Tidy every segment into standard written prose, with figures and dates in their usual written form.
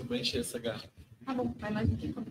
vou encher essa garrafa. Tá bom, vai mais um pouco.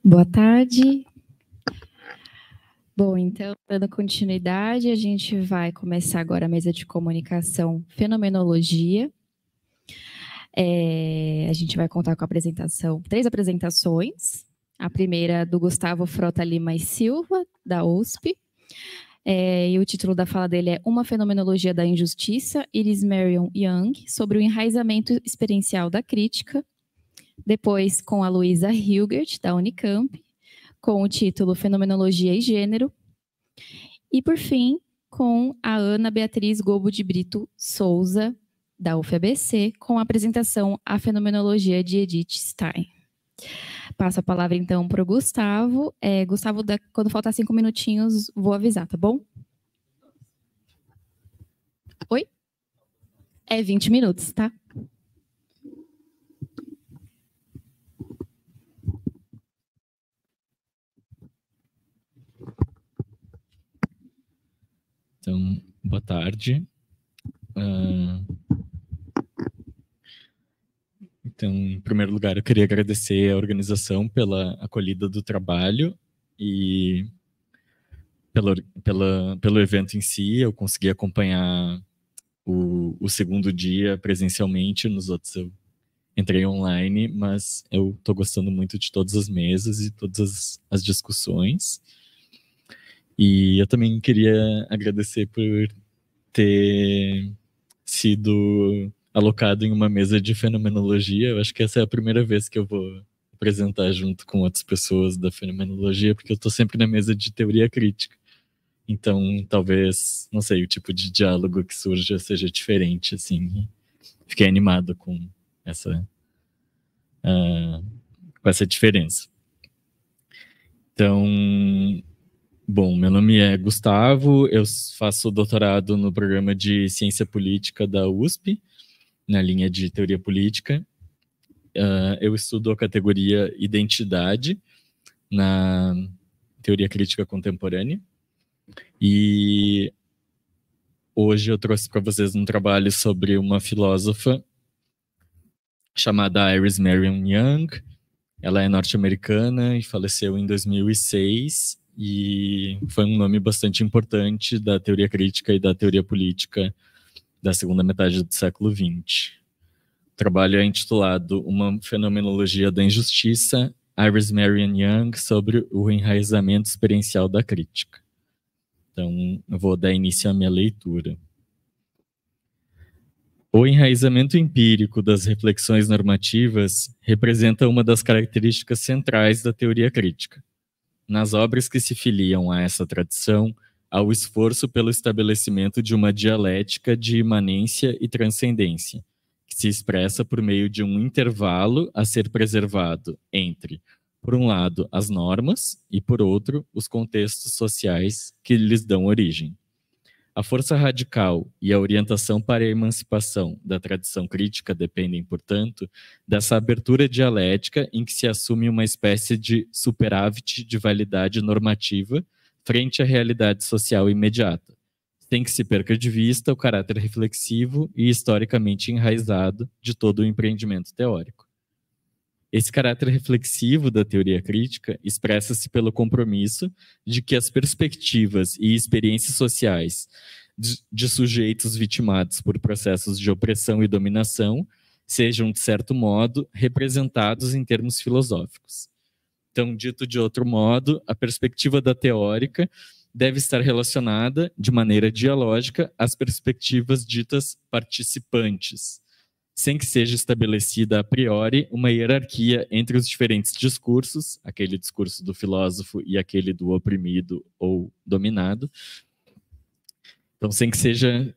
Boa tarde. Bom, então, dando continuidade, a gente vai começar agora a mesa de comunicação Fenomenologia. A gente vai contar com a apresentação, 3 apresentações. A primeira do Gustavo Frota Lima e Silva, da USP. E o título da fala dele é Uma Fenomenologia da Injustiça, Iris Marion Young, sobre o enraizamento experiencial da crítica. Depois, com a Luísa Hilgert, da Unicamp, com o título Fenomenologia e Gênero. E, por fim, com a Ana Beatriz Gobo de Brito Souza, da UFABC, com a apresentação A Fenomenologia de Edith Stein. Passo a palavra, então, para o Gustavo. Gustavo, quando faltar 5 minutinhos, vou avisar, tá bom? Oi? 20 minutos, tá? Então, boa tarde. Então, em primeiro lugar, eu queria agradecer a organização pela acolhida do trabalho e pelo evento em si. Eu consegui acompanhar o segundo dia presencialmente, nos outros eu entrei online, mas eu estou gostando muito de todas as mesas e todas as discussões. E eu também queria agradecer por ter sido alocado em uma mesa de fenomenologia. Eu acho que essa é a primeira vez que eu vou apresentar junto com outras pessoas da fenomenologia, porque eu estou sempre na mesa de teoria crítica. Então, talvez, não sei, o tipo de diálogo que surja seja diferente, assim. Fiquei animado com essa diferença. Então, bom, meu nome é Gustavo, eu faço doutorado no programa de Ciência Política da USP, na linha de Teoria Política. Eu estudo a categoria Identidade na Teoria Crítica Contemporânea. E hoje eu trouxe para vocês um trabalho sobre uma filósofa chamada Iris Marion Young. Ela é norte-americana e faleceu em 2006. E foi um nome bastante importante da teoria crítica e da teoria política da segunda metade do século XX. O trabalho é intitulado Uma Fenomenologia da Injustiça, Iris Marion Young, sobre o enraizamento experiencial da crítica. Então, eu vou dar início à minha leitura. O enraizamento empírico das reflexões normativas representa uma das características centrais da teoria crítica. Nas obras que se filiam a essa tradição, há o esforço pelo estabelecimento de uma dialética de imanência e transcendência, que se expressa por meio de um intervalo a ser preservado entre, por um lado, as normas e, por outro, os contextos sociais que lhes dão origem. A força radical e a orientação para a emancipação da tradição crítica dependem, portanto, dessa abertura dialética em que se assume uma espécie de superávit de validade normativa frente à realidade social imediata, sem que se perca de vista o caráter reflexivo e historicamente enraizado de todo o empreendimento teórico. Esse caráter reflexivo da teoria crítica expressa-se pelo compromisso de que as perspectivas e experiências sociais de sujeitos vitimados por processos de opressão e dominação sejam, de certo modo, representados em termos filosóficos. Então, dito de outro modo, a perspectiva da teórica deve estar relacionada, de maneira dialógica, às perspectivas ditas participantes, sem que seja estabelecida a priori uma hierarquia entre os diferentes discursos, aquele discurso do filósofo e aquele do oprimido ou dominado. Então, sem que seja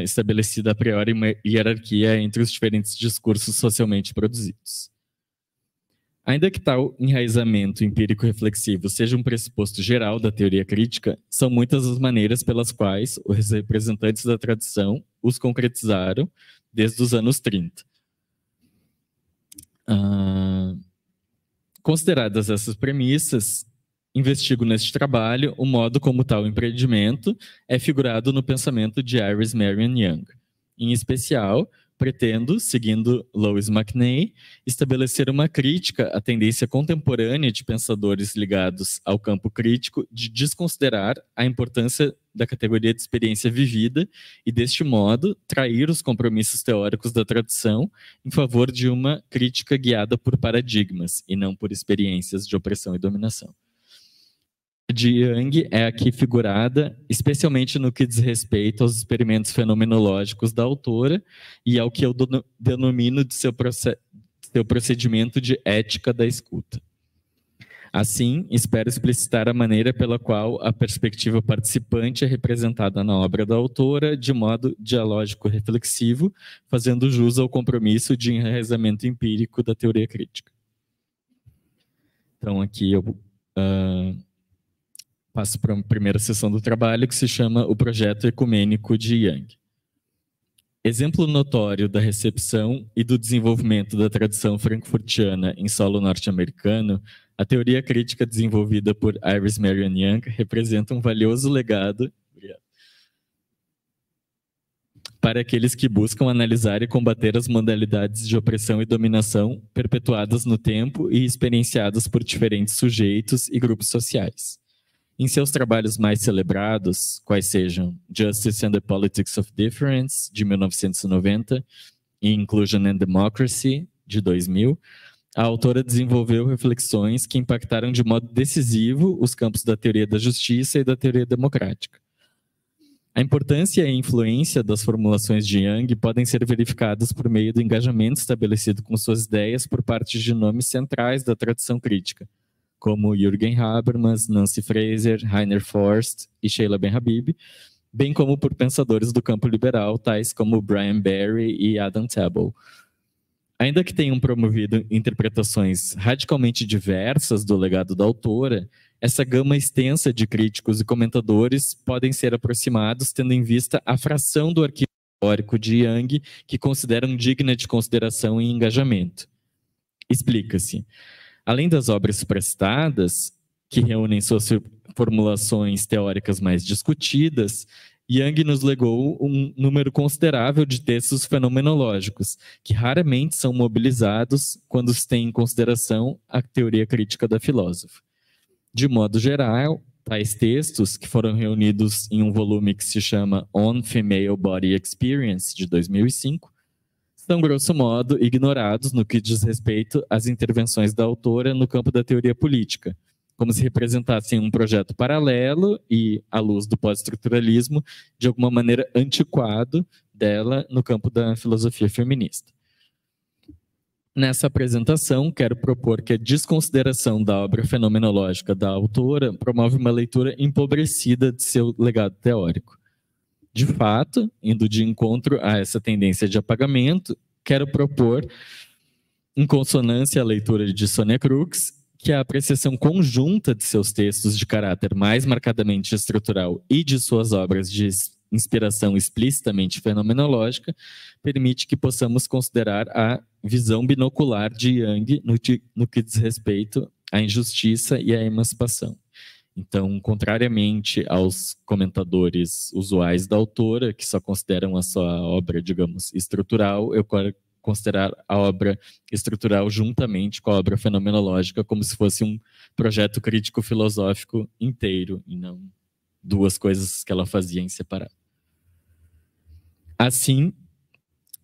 estabelecida a priori uma hierarquia entre os diferentes discursos socialmente produzidos. Ainda que tal enraizamento empírico-reflexivo seja um pressuposto geral da teoria crítica, são muitas as maneiras pelas quais os representantes da tradição os concretizaram desde os anos 30. Consideradas essas premissas, investigo neste trabalho o modo como tal empreendimento é figurado no pensamento de Iris Marion Young. Em especial, pretendo, seguindo Lois McNay, estabelecer uma crítica à tendência contemporânea de pensadores ligados ao campo crítico de desconsiderar a importância da categoria de experiência vivida e, deste modo, trair os compromissos teóricos da tradição em favor de uma crítica guiada por paradigmas e não por experiências de opressão e dominação. De Young é aqui figurada, especialmente no que diz respeito aos experimentos fenomenológicos da autora e ao que eu denomino de seu procedimento de ética da escuta. Assim, espero explicitar a maneira pela qual a perspectiva participante é representada na obra da autora de modo dialógico reflexivo, fazendo jus ao compromisso de enraizamento empírico da teoria crítica. Então, aqui eu passo para a primeira sessão do trabalho, que se chama O Projeto Ecumênico de Young. Exemplo notório da recepção e do desenvolvimento da tradição frankfurtiana em solo norte-americano, a teoria crítica desenvolvida por Iris Marion Young representa um valioso legado para aqueles que buscam analisar e combater as modalidades de opressão e dominação perpetuadas no tempo e experienciadas por diferentes sujeitos e grupos sociais. Em seus trabalhos mais celebrados, quais sejam Justice and the Politics of Difference, de 1990, e Inclusion and Democracy, de 2000, a autora desenvolveu reflexões que impactaram de modo decisivo os campos da teoria da justiça e da teoria democrática. A importância e a influência das formulações de Young podem ser verificadas por meio do engajamento estabelecido com suas ideias por parte de nomes centrais da tradição crítica, como Jürgen Habermas, Nancy Fraser, Rainer Forst e Sheila Ben-Habib, bem como por pensadores do campo liberal, tais como Brian Barry e Adam Tebel. Ainda que tenham promovido interpretações radicalmente diversas do legado da autora, essa gama extensa de críticos e comentadores podem ser aproximados tendo em vista a fração do arquivo teórico de Young que consideram digna de consideração e engajamento. Explica-se. Além das obras prestadas, que reúnem suas formulações teóricas mais discutidas, Young nos legou um número considerável de textos fenomenológicos, que raramente são mobilizados quando se tem em consideração a teoria crítica da filósofa. De modo geral, tais textos, que foram reunidos em um volume que se chama On Female Body Experience, de 2005, são, grosso modo, ignorados no que diz respeito às intervenções da autora no campo da teoria política, como se representassem um projeto paralelo e, à luz do pós-estruturalismo, de alguma maneira antiquado dela no campo da filosofia feminista. Nessa apresentação, quero propor que a desconsideração da obra fenomenológica da autora promove uma leitura empobrecida de seu legado teórico. De fato, indo de encontro a essa tendência de apagamento, quero propor, em consonância à leitura de Sonia Crux, que a apreciação conjunta de seus textos de caráter mais marcadamente estrutural e de suas obras de inspiração explicitamente fenomenológica permite que possamos considerar a visão binocular de Jung no que diz respeito à injustiça e à emancipação. Então, contrariamente aos comentadores usuais da autora, que só consideram a sua obra, digamos, estrutural, eu quero considerar a obra estrutural juntamente com a obra fenomenológica como se fosse um projeto crítico-filosófico inteiro, e não duas coisas que ela fazia em separado. Assim,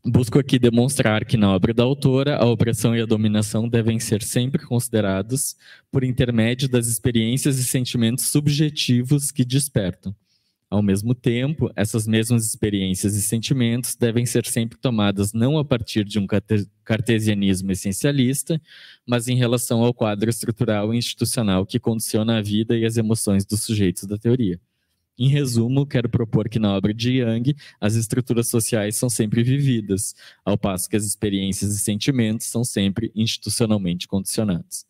busco aqui demonstrar que na obra da autora, a opressão e a dominação devem ser sempre considerados por intermédio das experiências e sentimentos subjetivos que despertam. Ao mesmo tempo, essas mesmas experiências e sentimentos devem ser sempre tomadas não a partir de um cartesianismo essencialista, mas em relação ao quadro estrutural e institucional que condiciona a vida e as emoções dos sujeitos da teoria. Em resumo, quero propor que na obra de Jung, as estruturas sociais são sempre vividas, ao passo que as experiências e sentimentos são sempre institucionalmente condicionados.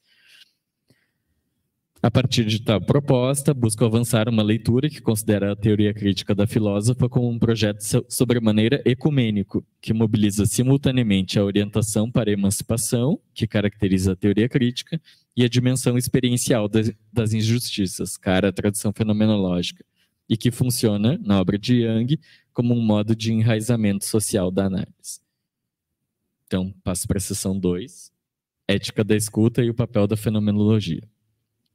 A partir de tal proposta, busco avançar uma leitura que considera a teoria crítica da filósofa como um projeto sobremaneira ecumênico, que mobiliza simultaneamente a orientação para a emancipação, que caracteriza a teoria crítica, e a dimensão experiencial das injustiças, cara à tradição fenomenológica, e que funciona, na obra de Jung, como um modo de enraizamento social da análise. Então, passo para a seção 2, ética da escuta e o papel da fenomenologia.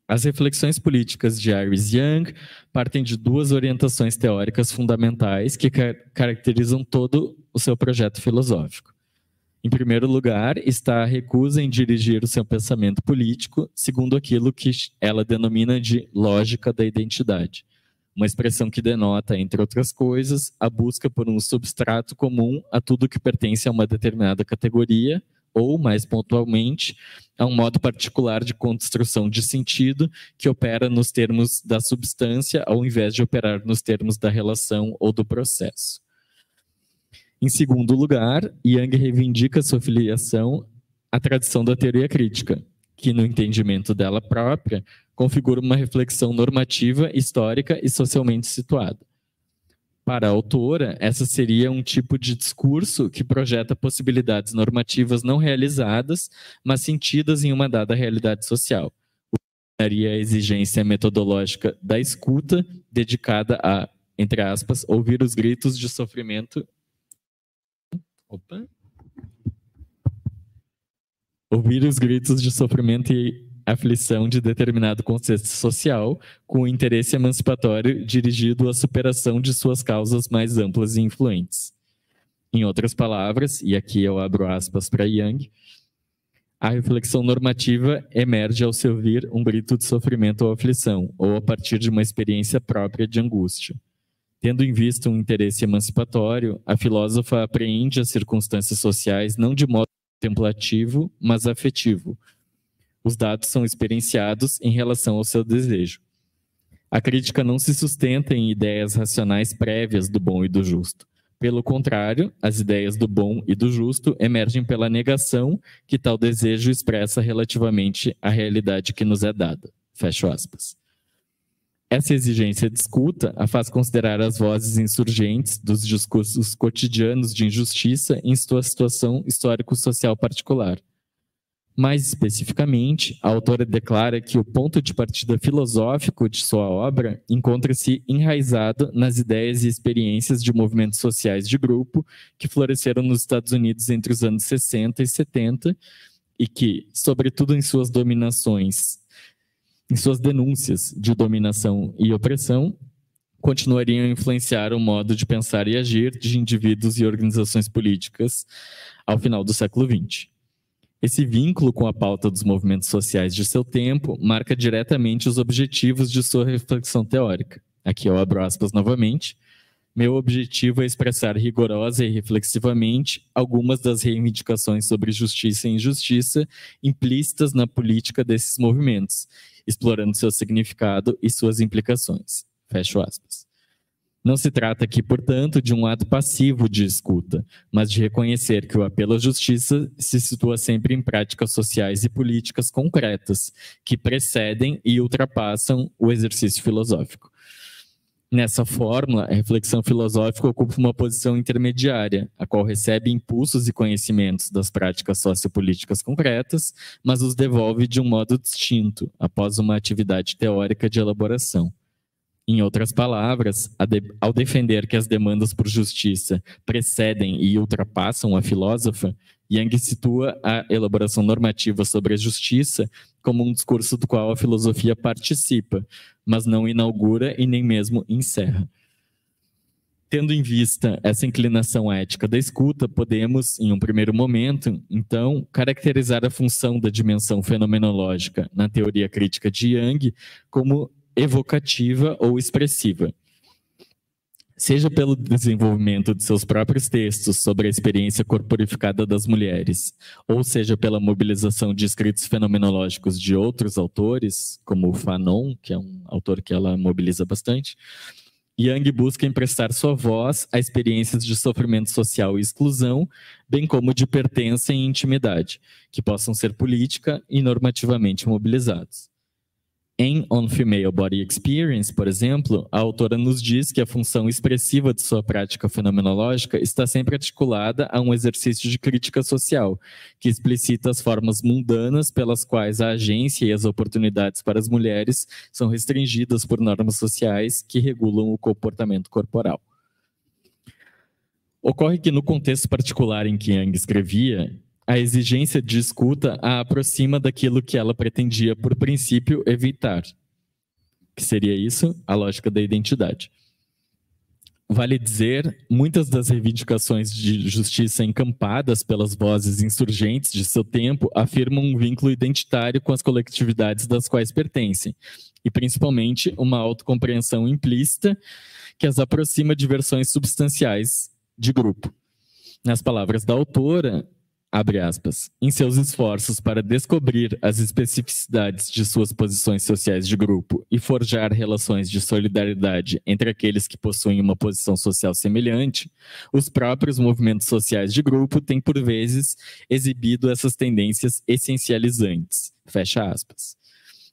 As reflexões políticas de Iris Jung partem de duas orientações teóricas fundamentais que caracterizam todo o seu projeto filosófico. Em primeiro lugar, está a recusa em dirigir o seu pensamento político segundo aquilo que ela denomina de lógica da identidade, uma expressão que denota, entre outras coisas, a busca por um substrato comum a tudo que pertence a uma determinada categoria, ou, mais pontualmente, a um modo particular de construção de sentido que opera nos termos da substância ao invés de operar nos termos da relação ou do processo. Em segundo lugar, Jung reivindica sua filiação à tradição da teoria crítica, que, no entendimento dela própria, configura uma reflexão normativa, histórica e socialmente situada. Para a autora, essa seria um tipo de discurso que projeta possibilidades normativas não realizadas, mas sentidas em uma dada realidade social. Daria a exigência metodológica da escuta, dedicada a, entre aspas, ouvir os gritos de sofrimento. Ouvir os gritos de sofrimento e aflição de determinado contexto social, com o interesse emancipatório dirigido à superação de suas causas mais amplas e influentes. Em outras palavras, e aqui eu abro aspas para Jung, a reflexão normativa emerge ao se ouvir um grito de sofrimento ou aflição, ou a partir de uma experiência própria de angústia. Tendo em vista um interesse emancipatório, a filósofa apreende as circunstâncias sociais não de modo contemplativo, mas afetivo. Os dados são experienciados em relação ao seu desejo. A crítica não se sustenta em ideias racionais prévias do bom e do justo. Pelo contrário, as ideias do bom e do justo emergem pela negação que tal desejo expressa relativamente à realidade que nos é dada. Fecho aspas. Essa exigência de escuta a faz considerar as vozes insurgentes dos discursos cotidianos de injustiça em sua situação histórico-social particular. Mais especificamente, a autora declara que o ponto de partida filosófico de sua obra encontra-se enraizado nas ideias e experiências de movimentos sociais de grupo que floresceram nos Estados Unidos entre os anos 60 e 70 e que, sobretudo em suas dominações, em suas denúncias de dominação e opressão, continuariam a influenciar o modo de pensar e agir de indivíduos e organizações políticas ao final do século XX. Esse vínculo com a pauta dos movimentos sociais de seu tempo marca diretamente os objetivos de sua reflexão teórica. Aqui eu abro aspas novamente. Meu objetivo é expressar rigorosa e reflexivamente algumas das reivindicações sobre justiça e injustiça implícitas na política desses movimentos, explorando seu significado e suas implicações. Fecho aspas. Não se trata aqui, portanto, de um ato passivo de escuta, mas de reconhecer que o apelo à justiça se situa sempre em práticas sociais e políticas concretas, que precedem e ultrapassam o exercício filosófico. Nessa fórmula, a reflexão filosófica ocupa uma posição intermediária, a qual recebe impulsos e conhecimentos das práticas sociopolíticas concretas, mas os devolve de um modo distinto, após uma atividade teórica de elaboração. Em outras palavras, ao defender que as demandas por justiça precedem e ultrapassam a filósofa, Jung situa a elaboração normativa sobre a justiça como um discurso do qual a filosofia participa, mas não inaugura e nem mesmo encerra. Tendo em vista essa inclinação ética da escuta, podemos, em um primeiro momento, então, caracterizar a função da dimensão fenomenológica na teoria crítica de Jung como evocativa ou expressiva. Seja pelo desenvolvimento de seus próprios textos sobre a experiência corporificada das mulheres, ou seja pela mobilização de escritos fenomenológicos de outros autores, como o Fanon, que é um autor que ela mobiliza bastante, Jung busca emprestar sua voz a experiências de sofrimento social e exclusão, bem como de pertença e intimidade, que possam ser política e normativamente mobilizados. Em On Female Body Experience, por exemplo, a autora nos diz que a função expressiva de sua prática fenomenológica está sempre articulada a um exercício de crítica social, que explicita as formas mundanas pelas quais a agência e as oportunidades para as mulheres são restringidas por normas sociais que regulam o comportamento corporal. Ocorre que, no contexto particular em que Jung escrevia, a exigência de escuta a aproxima daquilo que ela pretendia, por princípio, evitar. Que seria isso? A lógica da identidade. Vale dizer, muitas das reivindicações de justiça encampadas pelas vozes insurgentes de seu tempo afirmam um vínculo identitário com as coletividades das quais pertencem, e principalmente uma autocompreensão implícita que as aproxima de versões substanciais de grupo. Nas palavras da autora, abre aspas, em seus esforços para descobrir as especificidades de suas posições sociais de grupo e forjar relações de solidariedade entre aqueles que possuem uma posição social semelhante, os próprios movimentos sociais de grupo têm, por vezes, exibido essas tendências essencializantes. Fecha aspas.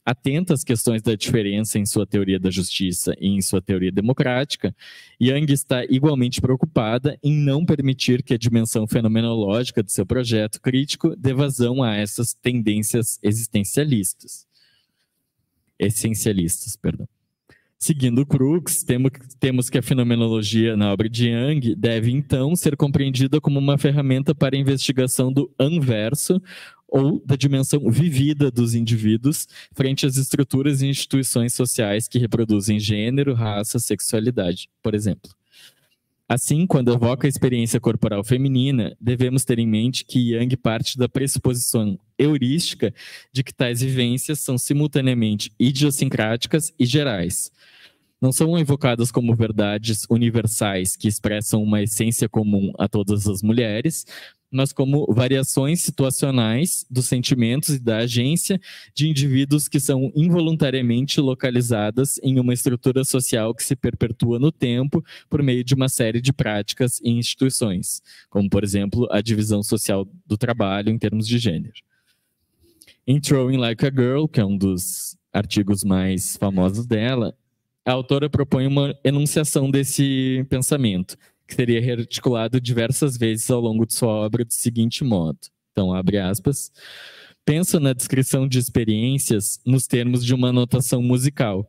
Atenta às questões da diferença em sua teoria da justiça e em sua teoria democrática, Jung está igualmente preocupada em não permitir que a dimensão fenomenológica de seu projeto crítico dê vazão a essas tendências essencialistas. Seguindo Crookes, temos que a fenomenologia na obra de Jung deve, então, ser compreendida como uma ferramenta para a investigação do anverso ou da dimensão vivida dos indivíduos frente às estruturas e instituições sociais que reproduzem gênero, raça, sexualidade, por exemplo. Assim, quando evoca a experiência corporal feminina, devemos ter em mente que Jung parte da pressuposição heurística de que tais vivências são simultaneamente idiosincráticas e gerais. Não são evocadas como verdades universais que expressam uma essência comum a todas as mulheres, mas como variações situacionais dos sentimentos e da agência de indivíduos que são involuntariamente localizadas em uma estrutura social que se perpetua no tempo por meio de uma série de práticas e instituições, como, por exemplo, a divisão social do trabalho em termos de gênero. Em Throwing Like a Girl, que é um dos artigos mais famosos dela, a autora propõe uma enunciação desse pensamento, que seria rearticulado diversas vezes ao longo de sua obra do seguinte modo. Então, abre aspas. Penso na descrição de experiências nos termos de uma notação musical.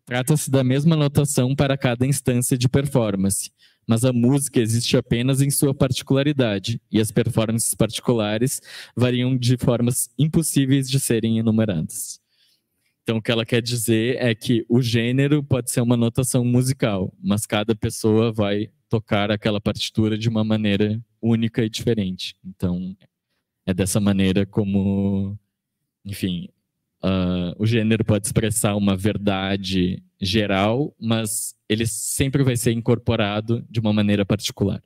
Trata-se da mesma notação para cada instância de performance, mas a música existe apenas em sua particularidade, e as performances particulares variam de formas impossíveis de serem enumeradas. Então, o que ela quer dizer é que o gênero pode ser uma notação musical, mas cada pessoa vai tocar aquela partitura de uma maneira única e diferente. Então, é dessa maneira como, enfim, o gênero pode expressar uma verdade geral, mas ele sempre vai ser incorporado de uma maneira particular.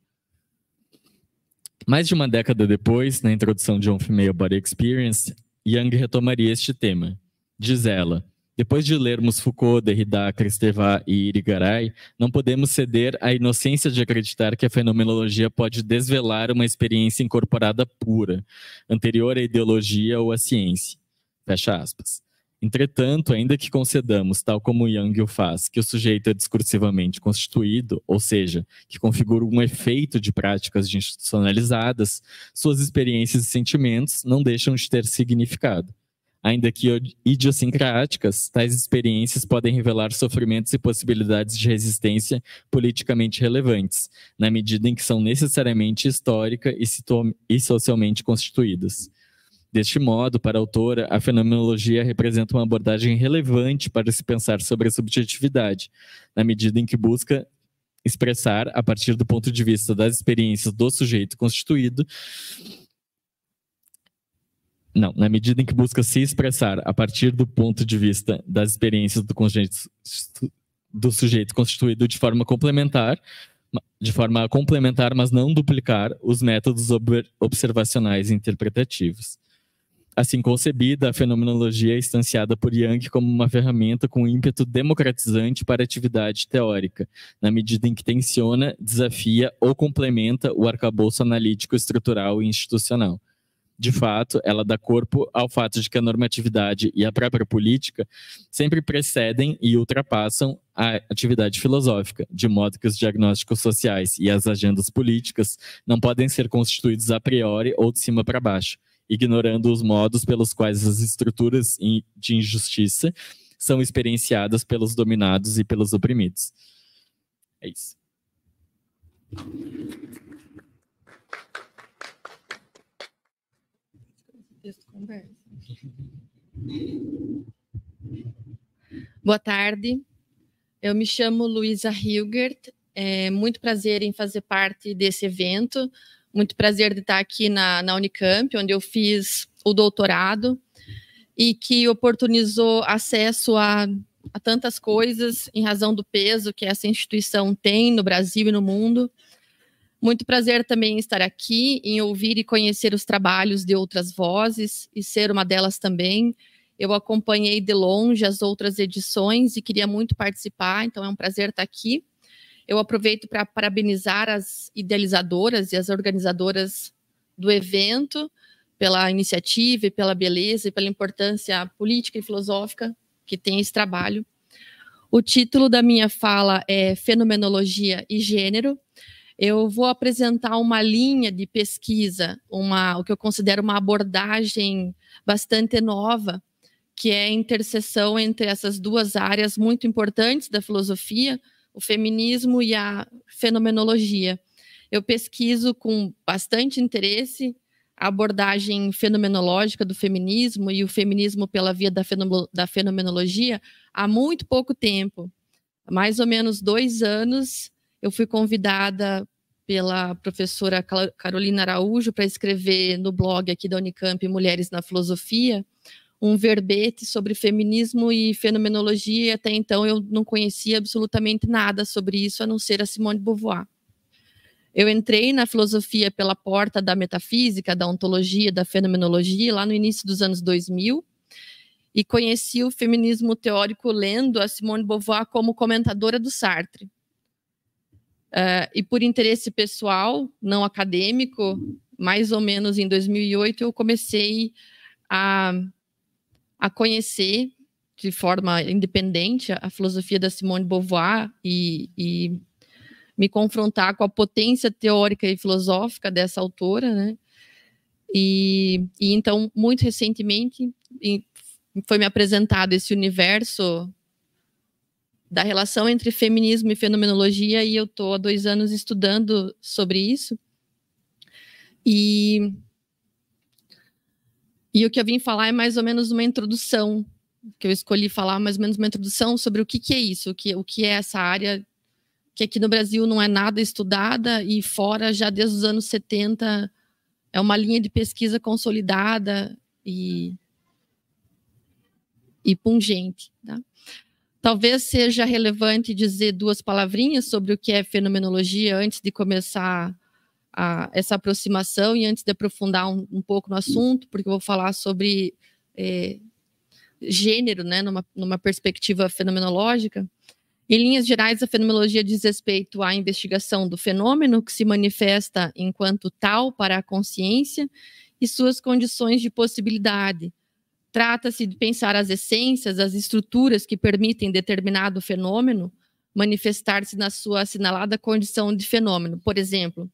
Mais de uma década depois, na introdução de On Female Body Experience, Jung retomaria este tema. Diz ela, Depois de lermos Foucault, Derrida, Kristeva e Irigaray, não podemos ceder à inocência de acreditar que a fenomenologia pode desvelar uma experiência incorporada pura, anterior à ideologia ou à ciência. Fecha aspas. Entretanto, ainda que concedamos, tal como Jung o faz, que o sujeito é discursivamente constituído, ou seja, que configura um efeito de práticas institucionalizadas, suas experiências e sentimentos não deixam de ter significado. Ainda que idiosincráticas, tais experiências podem revelar sofrimentos e possibilidades de resistência politicamente relevantes, na medida em que são necessariamente histórica e socialmente constituídas. Deste modo, para a autora, a fenomenologia representa uma abordagem relevante para se pensar sobre a subjetividade, na medida em que busca expressar, a partir do ponto de vista das experiências do sujeito constituído, na medida em que busca se expressar a partir do ponto de vista das experiências do sujeito constituído de forma a complementar, mas não duplicar, os métodos observacionais e interpretativos. Assim concebida, a fenomenologia é instanciada por Jung como uma ferramenta com ímpeto democratizante para a atividade teórica, na medida em que tensiona, desafia ou complementa o arcabouço analítico, estrutural e institucional. De fato, ela dá corpo ao fato de que a normatividade e a própria política sempre precedem e ultrapassam a atividade filosófica, de modo que os diagnósticos sociais e as agendas políticas não podem ser constituídos a priori ou de cima para baixo, ignorando os modos pelos quais as estruturas de injustiça são experienciadas pelos dominados e pelos oprimidos. É isso. Boa tarde, eu me chamo Luísa Hilgert, é muito prazer em fazer parte desse evento, muito prazer de estar aqui na Unicamp, onde eu fiz o doutorado e que oportunizou acesso a tantas coisas em razão do peso que essa instituição tem no Brasil e no mundo. Muito prazer também estar aqui, em ouvir e conhecer os trabalhos de outras vozes e ser uma delas também. Eu acompanhei de longe as outras edições e queria muito participar, então é um prazer estar aqui. Eu aproveito para parabenizar as idealizadoras e as organizadoras do evento pela iniciativa e pela beleza e pela importância política e filosófica que tem esse trabalho. O título da minha fala é Fenomenologia e Gênero. Eu vou apresentar uma linha de pesquisa, o que eu considero uma abordagem bastante nova, que é a interseção entre essas duas áreas muito importantes da filosofia, o feminismo e a fenomenologia. Eu pesquiso com bastante interesse a abordagem fenomenológica do feminismo e o feminismo pela via da fenomenologia há muito pouco tempo. Há mais ou menos 2 anos, eu fui convidada pela professora Carolina Araújo para escrever no blog aqui da Unicamp, Mulheres na Filosofia, um verbete sobre feminismo e fenomenologia, e até então eu não conhecia absolutamente nada sobre isso, a não ser a Simone de Beauvoir. Eu entrei na filosofia pela porta da metafísica, da ontologia, da fenomenologia, lá no início dos anos 2000, e conheci o feminismo teórico lendo a Simone de Beauvoir como comentadora do Sartre. E por interesse pessoal, não acadêmico, mais ou menos em 2008, eu comecei a conhecer de forma independente a filosofia da Simone de Beauvoir e me confrontar com a potência teórica e filosófica dessa autora, né? E então, muito recentemente, foi me apresentado esse universo da relação entre feminismo e fenomenologia, e eu estou há 2 anos estudando sobre isso. E o que eu vim falar é mais ou menos uma introdução, que eu escolhi falar mais ou menos uma introdução sobre o que é isso, o que é essa área, que aqui no Brasil não é nada estudada, e fora, já desde os anos 70, é uma linha de pesquisa consolidada e pungente, tá? Talvez seja relevante dizer 2 palavrinhas sobre o que é fenomenologia antes de começar essa aproximação e antes de aprofundar um pouco no assunto, porque eu vou falar sobre gênero, né, numa perspectiva fenomenológica. Em linhas gerais, a fenomenologia diz respeito à investigação do fenômeno que se manifesta enquanto tal para a consciência e suas condições de possibilidade. Trata-se de pensar as essências, as estruturas que permitem determinado fenômeno manifestar-se na sua assinalada condição de fenômeno. Por exemplo,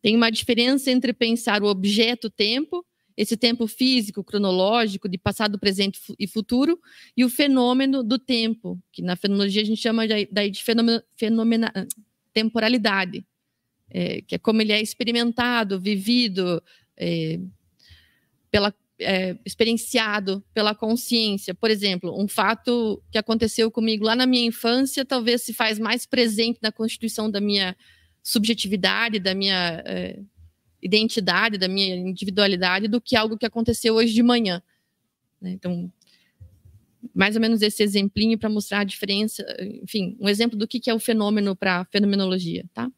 tem uma diferença entre pensar o objeto-tempo, esse tempo físico, cronológico, de passado, presente e futuro, e o fenômeno do tempo, que na fenomenologia a gente chama de temporalidade, que é como ele é experimentado, vivido, experienciado pela consciência. Por exemplo, um fato que aconteceu comigo lá na minha infância talvez se faz mais presente na constituição da minha subjetividade, da minha identidade, da minha individualidade, do que algo que aconteceu hoje de manhã. Então, mais ou menos esse exemplinho para mostrar a diferença, enfim, um exemplo do que é o fenômeno para a fenomenologia, tá?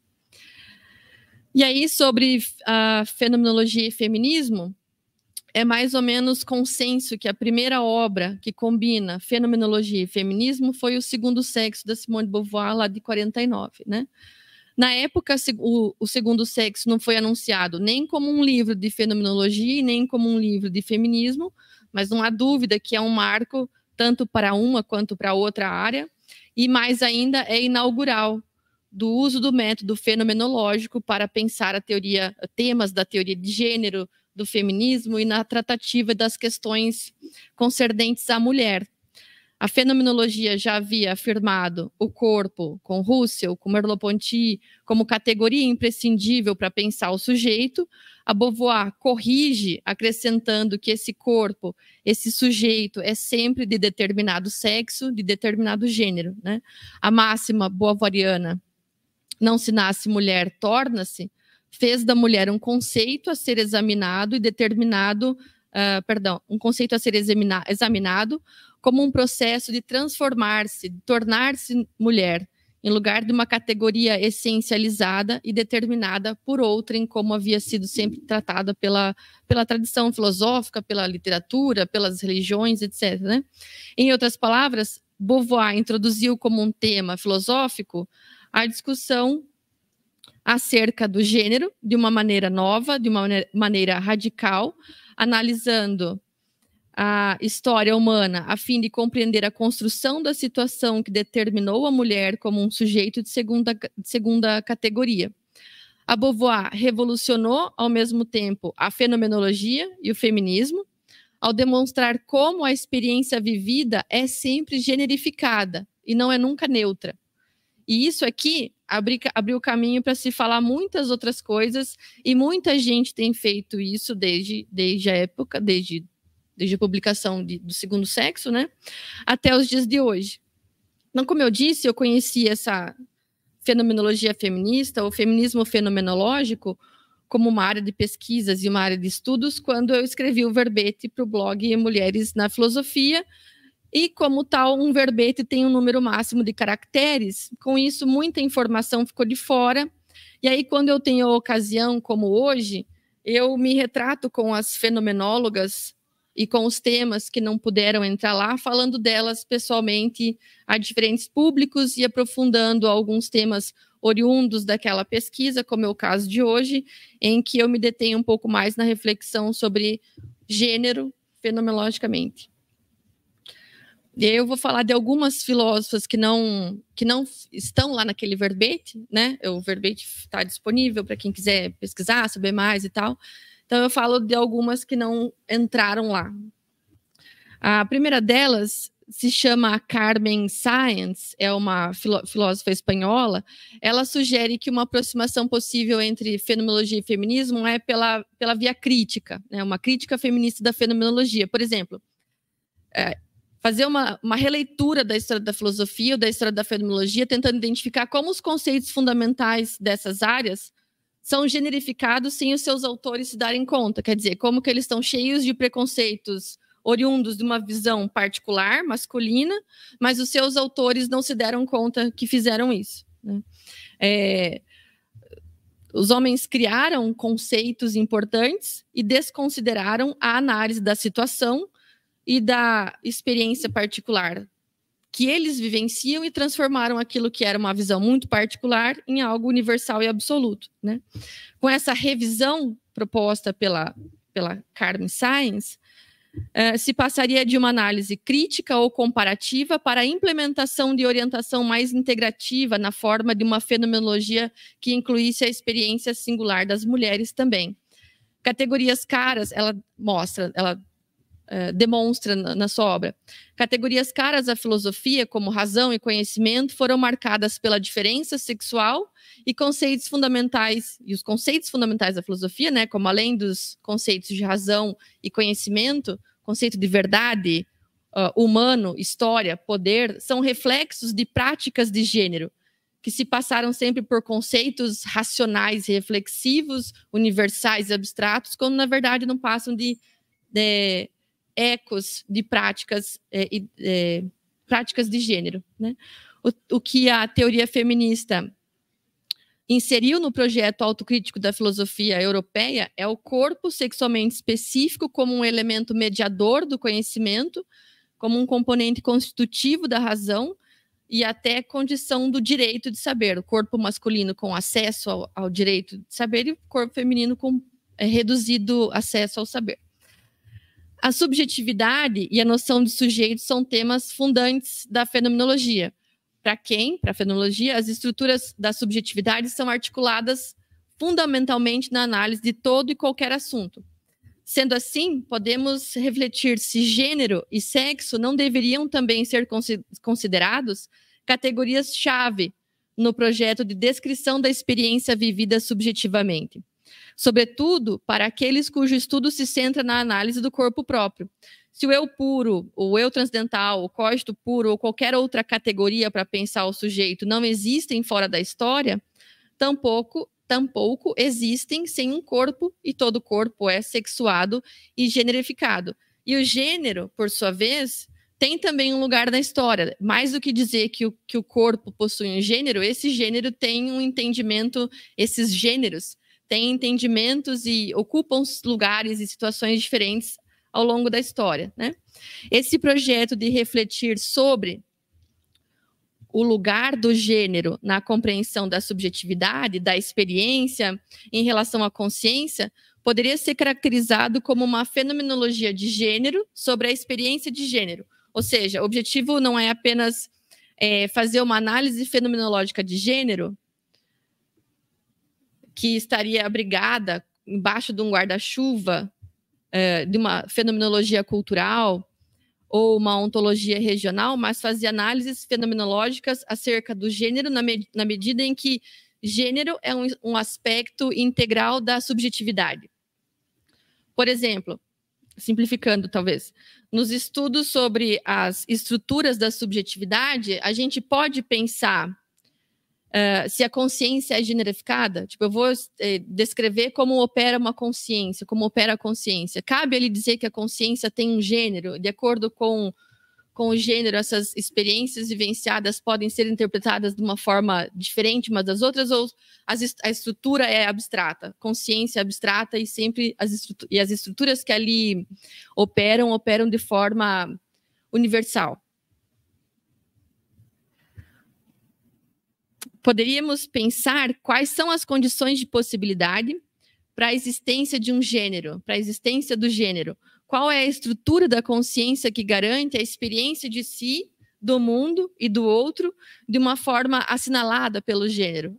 E aí, sobre a fenomenologia e feminismo, é mais ou menos consenso que a primeira obra que combina fenomenologia e feminismo foi O Segundo Sexo, da Simone de Beauvoir, lá de 49, né? Na época, o Segundo Sexo não foi anunciado nem como um livro de fenomenologia, nem como um livro de feminismo, mas não há dúvida que é um marco tanto para uma quanto para outra área, e mais ainda é inaugural do uso do método fenomenológico para pensar temas da teoria de gênero, do feminismo e na tratativa das questões concernentes à mulher. A fenomenologia já havia afirmado o corpo, com Russell, com Merleau-Ponty, como categoria imprescindível para pensar o sujeito. A Beauvoir corrige, acrescentando que esse corpo, esse sujeito, é sempre de determinado sexo, de determinado gênero, né? A máxima beauvoiriana, não se nasce mulher, torna-se, fez da mulher um conceito a ser examinado e determinado, um conceito a ser examinado como um processo de transformar-se, de tornar-se mulher, em lugar de uma categoria essencializada e determinada por outrem, como havia sido sempre tratada pela tradição filosófica, pela literatura, pelas religiões, etc., né? Em outras palavras, Beauvoir introduziu como um tema filosófico a discussão acerca do gênero de uma maneira nova, de uma maneira radical, analisando a história humana a fim de compreender a construção da situação que determinou a mulher como um sujeito de segunda categoria. A Beauvoir revolucionou, ao mesmo tempo, a fenomenologia e o feminismo, ao demonstrar como a experiência vivida é sempre generificada e não é nunca neutra. E isso aqui abriu caminho para se falar muitas outras coisas, e muita gente tem feito isso desde a época, desde a publicação do Segundo Sexo, né, até os dias de hoje. Então, como eu disse, eu conheci essa fenomenologia feminista, ou feminismo fenomenológico, como uma área de pesquisas e uma área de estudos, quando eu escrevi o verbete para o blog Mulheres na Filosofia, e como tal, um verbete tem um número máximo de caracteres, com isso muita informação ficou de fora, e aí quando eu tenho a ocasião, como hoje, eu me retrato com as fenomenólogas e com os temas que não puderam entrar lá, falando delas pessoalmente a diferentes públicos e aprofundando alguns temas oriundos daquela pesquisa, como é o caso de hoje, em que eu me detenho um pouco mais na reflexão sobre gênero fenomenologicamente. E aí eu vou falar de algumas filósofas que não estão lá naquele verbete, né? O verbete está disponível para quem quiser pesquisar, saber mais e tal. Então, eu falo de algumas que não entraram lá. A primeira delas se chama Carmen Sáenz, é uma filósofa espanhola. Ela sugere que uma aproximação possível entre fenomenologia e feminismo é pela via crítica, né? Uma crítica feminista da fenomenologia. Por exemplo, fazer uma releitura da história da filosofia ou da história da fenomenologia, tentando identificar como os conceitos fundamentais dessas áreas são generificados sem os seus autores se darem conta. Quer dizer, como que eles estão cheios de preconceitos oriundos de uma visão particular, masculina, mas os seus autores não se deram conta que fizeram isso, né? Os homens criaram conceitos importantes e desconsideraram a análise da situação, e da experiência particular que eles vivenciam e transformaram aquilo que era uma visão muito particular em algo universal e absoluto, né? Com essa revisão proposta pela Carmen Sainz, se passaria de uma análise crítica ou comparativa para a implementação de orientação mais integrativa na forma de uma fenomenologia que incluísse a experiência singular das mulheres também. Categorias caras, ela demonstra na sua obra. Categorias caras à filosofia, como razão e conhecimento, foram marcadas pela diferença sexual e conceitos fundamentais, e os conceitos fundamentais da filosofia, né, como além dos conceitos de razão e conhecimento, conceito de verdade, humano, história, poder, são reflexos de práticas de gênero, que se passaram sempre por conceitos racionais, reflexivos, universais e abstratos, quando na verdade não passam de ecos de práticas, práticas de gênero, né? O que a teoria feminista inseriu no projeto autocrítico da filosofia europeia é o corpo sexualmente específico como um elemento mediador do conhecimento, como um componente constitutivo da razão e até condição do direito de saber. O corpo masculino com acesso ao direito de saber e o corpo feminino com reduzido acesso ao saber. A subjetividade e a noção de sujeito são temas fundantes da fenomenologia. Para a fenomenologia, as estruturas da subjetividade são articuladas fundamentalmente na análise de todo e qualquer assunto. Sendo assim, podemos refletir se gênero e sexo não deveriam também ser considerados categorias-chave no projeto de descrição da experiência vivida subjetivamente. Sobretudo para aqueles cujo estudo se centra na análise do corpo próprio. Se o eu puro, o eu transcendental, o cogito puro ou qualquer outra categoria para pensar o sujeito não existem fora da história, tampouco existem sem um corpo, e todo corpo é sexuado e generificado. E o gênero, por sua vez, tem também um lugar na história. Mais do que dizer que o corpo possui um gênero, esse gênero tem um entendimento, esses gêneros têm entendimentos e ocupam lugares e situações diferentes ao longo da história, né? Esse projeto de refletir sobre o lugar do gênero na compreensão da subjetividade, da experiência em relação à consciência, poderia ser caracterizado como uma fenomenologia de gênero sobre a experiência de gênero. Ou seja, o objetivo não é apenas fazer uma análise fenomenológica de gênero, que estaria abrigada embaixo de um guarda-chuva de uma fenomenologia cultural ou uma ontologia regional, mas fazer análises fenomenológicas acerca do gênero na medida em que gênero é um aspecto integral da subjetividade. Por exemplo, simplificando talvez, nos estudos sobre as estruturas da subjetividade, a gente pode pensar se a consciência é generificada. Tipo, eu vou descrever como opera uma consciência, como opera a consciência. Cabe ele dizer que a consciência tem um gênero, de acordo com o gênero, essas experiências vivenciadas podem ser interpretadas de uma forma diferente umas das outras, ou a estrutura é abstrata, consciência é abstrata e sempre as estruturas que ali operam de forma universal. Poderíamos pensar quais são as condições de possibilidade para a existência de um gênero, para a existência do gênero. Qual é a estrutura da consciência que garante a experiência de si, do mundo e do outro de uma forma assinalada pelo gênero?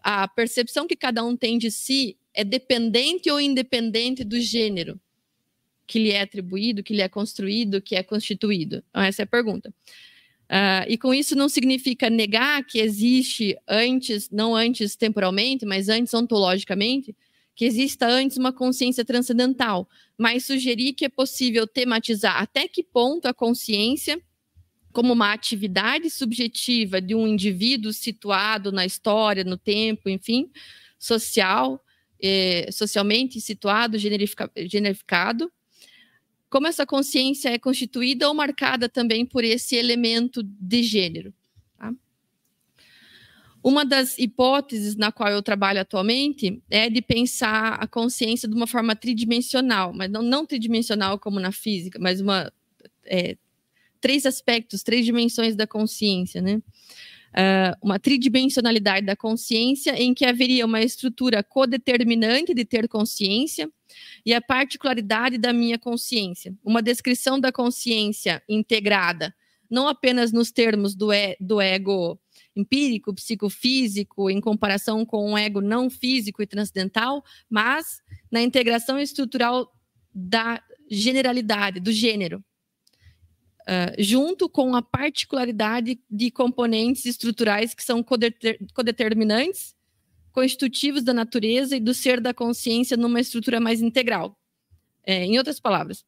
A percepção que cada um tem de si é dependente ou independente do gênero que lhe é atribuído, que lhe é construído, que é constituído? Então, essa é a pergunta. E com isso não significa negar que existe antes, não antes temporalmente, mas antes ontologicamente, que exista antes uma consciência transcendental, mas sugerir que é possível tematizar até que ponto a consciência, como uma atividade subjetiva de um indivíduo situado na história, no tempo, enfim, socialmente situado, generificado, como essa consciência é constituída ou marcada também por esse elemento de gênero. Tá? Uma das hipóteses na qual eu trabalho atualmente é de pensar a consciência de uma forma tridimensional, mas não tridimensional como na física, mas uma três aspectos, três dimensões da consciência, né? Uma tridimensionalidade da consciência, em que haveria uma estrutura codeterminante de ter consciência e a particularidade da minha consciência. Uma descrição da consciência integrada, não apenas nos termos do ego empírico, psicofísico, em comparação com o ego não físico e transcendental, mas na integração estrutural da generalidade, do gênero. Junto com a particularidade de componentes estruturais que são codeterminantes, constitutivos da natureza e do ser da consciência numa estrutura mais integral. Em outras palavras,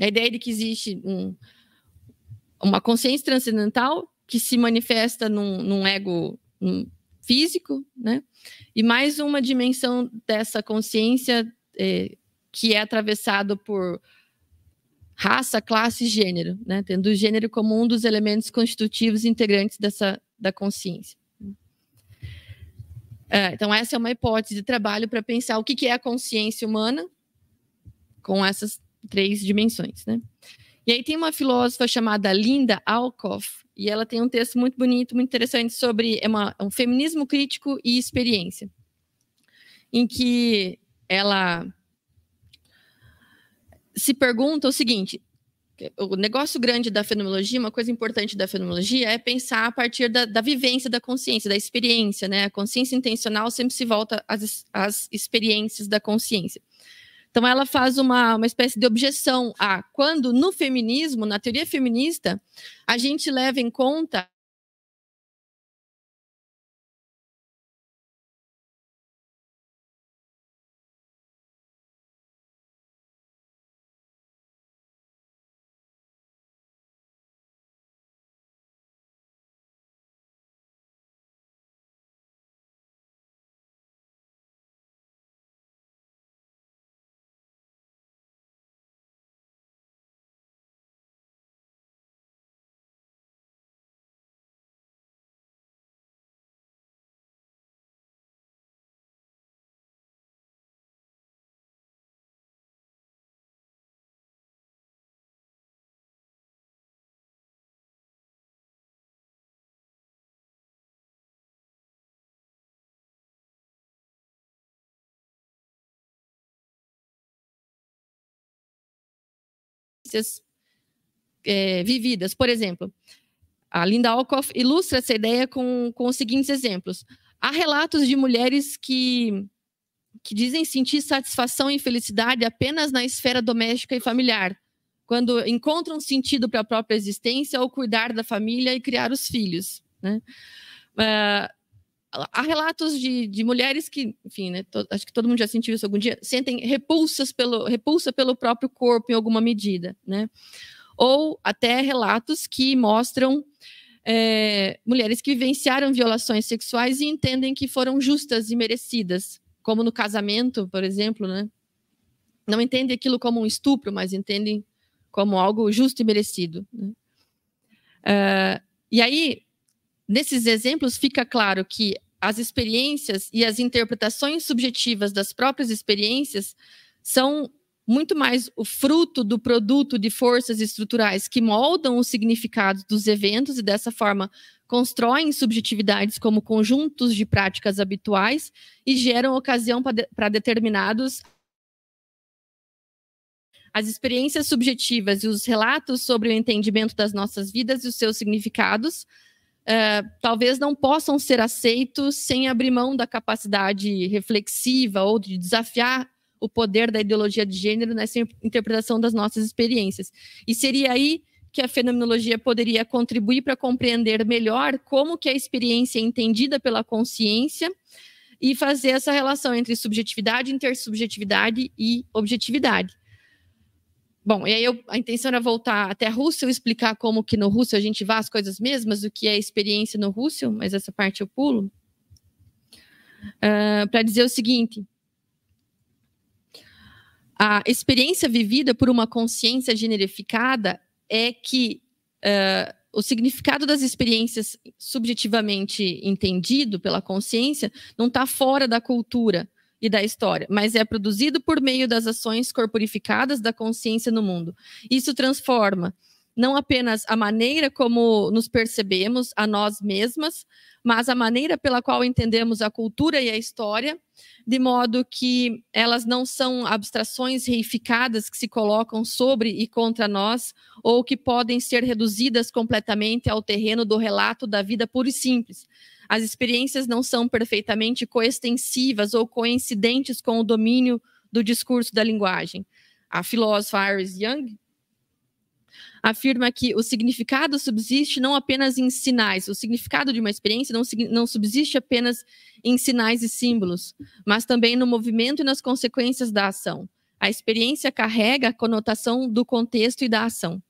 a ideia de que existe uma consciência transcendental que se manifesta num ego físico, né? E mais uma dimensão dessa consciência que é atravessado por raça, classe e gênero, né? Tendo o gênero como um dos elementos constitutivos integrantes da consciência. Então, essa é uma hipótese de trabalho para pensar o que é a consciência humana com essas três dimensões, né? E aí tem uma filósofa chamada Linda Alcoff, e ela tem um texto muito bonito, muito interessante sobre um feminismo crítico e experiência, em que ela se pergunta o seguinte: o negócio grande da fenomenologia, uma coisa importante da fenomenologia é pensar a partir da vivência da consciência, da experiência, né? A consciência intencional sempre se volta às experiências da consciência. Então, ela faz uma espécie de objeção a quando, no feminismo, na teoria feminista, a gente leva em conta vividas. Por exemplo, a Linda Alcoff ilustra essa ideia com os seguintes exemplos. Há relatos de mulheres que dizem sentir satisfação e felicidade apenas na esfera doméstica e familiar, quando encontram sentido para a própria existência ao cuidar da família e criar os filhos, né? Há relatos de mulheres que, enfim, né, acho que todo mundo já sentiu isso algum dia, sentem repulsa pelo próprio corpo em alguma medida, né? Ou até relatos que mostram mulheres que vivenciaram violações sexuais e entendem que foram justas e merecidas, como no casamento, por exemplo, né? Não entendem aquilo como um estupro, mas entendem como algo justo e merecido, né? E aí, nesses exemplos, fica claro que as experiências e as interpretações subjetivas das próprias experiências são muito mais o fruto do produto de forças estruturais que moldam os significados dos eventos e, dessa forma, constroem subjetividades como conjuntos de práticas habituais e geram ocasião para determinados. As experiências subjetivas e os relatos sobre o entendimento das nossas vidas e os seus significados talvez não possam ser aceitos sem abrir mão da capacidade reflexiva ou de desafiar o poder da ideologia de gênero nessa interpretação das nossas experiências. E seria aí que a fenomenologia poderia contribuir para compreender melhor como que a experiência é entendida pela consciência e fazer essa relação entre subjetividade, intersubjetividade e objetividade. Bom, e aí a intenção era voltar até Husserl, explicar como que no Husserl a gente vê as coisas mesmas, o que é experiência no Husserl, mas essa parte eu pulo. Para dizer o seguinte: a experiência vivida por uma consciência generificada é que o significado das experiências subjetivamente entendido pela consciência não está fora da cultura e da história, mas é produzido por meio das ações corporificadas da consciência no mundo. Isso transforma não apenas a maneira como nos percebemos a nós mesmas, mas a maneira pela qual entendemos a cultura e a história, de modo que elas não são abstrações reificadas que se colocam sobre e contra nós, ou que podem ser reduzidas completamente ao terreno do relato da vida pura e simples. As experiências não são perfeitamente coextensivas ou coincidentes com o domínio do discurso da linguagem. A filósofa Iris Young afirma que o significado subsiste não apenas em sinais, o significado de uma experiência não subsiste apenas em sinais e símbolos, mas também no movimento e nas consequências da ação. A experiência carrega a conotação do contexto e da ação.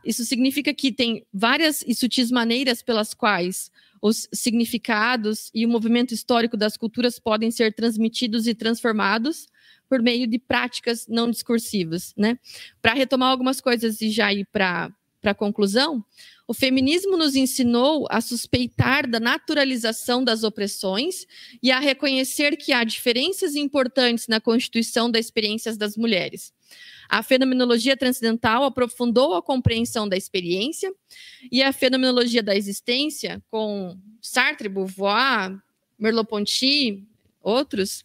Isso significa que tem várias e sutis maneiras pelas quais os significados e o movimento histórico das culturas podem ser transmitidos e transformados por meio de práticas não discursivas, né? Para retomar algumas coisas e já ir para a conclusão, o feminismo nos ensinou a suspeitar da naturalização das opressões e a reconhecer que há diferenças importantes na constituição das experiências das mulheres. A fenomenologia transcendental aprofundou a compreensão da experiência e a fenomenologia da existência, com Sartre, Beauvoir, Merleau-Ponty, outros,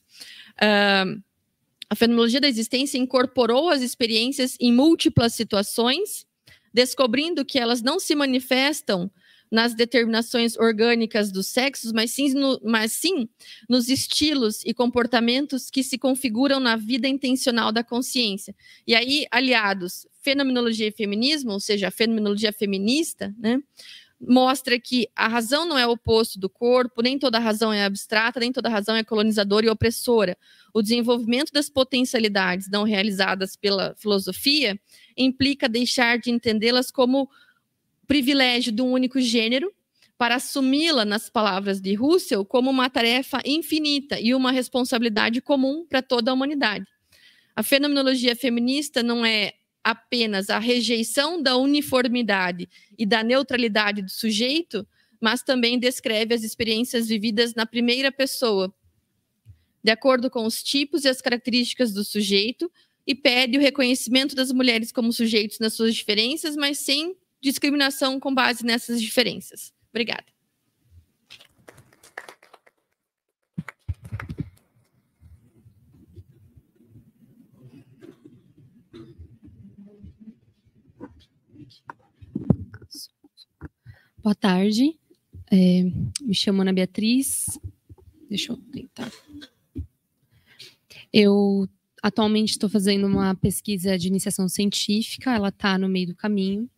a fenomenologia da existência incorporou as experiências em múltiplas situações, descobrindo que elas não se manifestam nas determinações orgânicas dos sexos, mas sim nos estilos e comportamentos que se configuram na vida intencional da consciência. E aí, aliados, fenomenologia e feminismo, ou seja, a fenomenologia feminista, né, mostra que a razão não é o oposto do corpo, nem toda razão é abstrata, nem toda razão é colonizadora e opressora. O desenvolvimento das potencialidades não realizadas pela filosofia implica deixar de entendê-las como privilégio de um único gênero, para assumi-la, nas palavras de Russell, como uma tarefa infinita e uma responsabilidade comum para toda a humanidade. A fenomenologia feminista não é apenas a rejeição da uniformidade e da neutralidade do sujeito, mas também descreve as experiências vividas na primeira pessoa, de acordo com os tipos e as características do sujeito, e pede o reconhecimento das mulheres como sujeitos nas suas diferenças, mas sem discriminação com base nessas diferenças. Obrigada. Boa tarde, me chamo Ana Beatriz, deixa eu tentar. Eu atualmente estou fazendo uma pesquisa de iniciação científica, ela está no meio do caminho.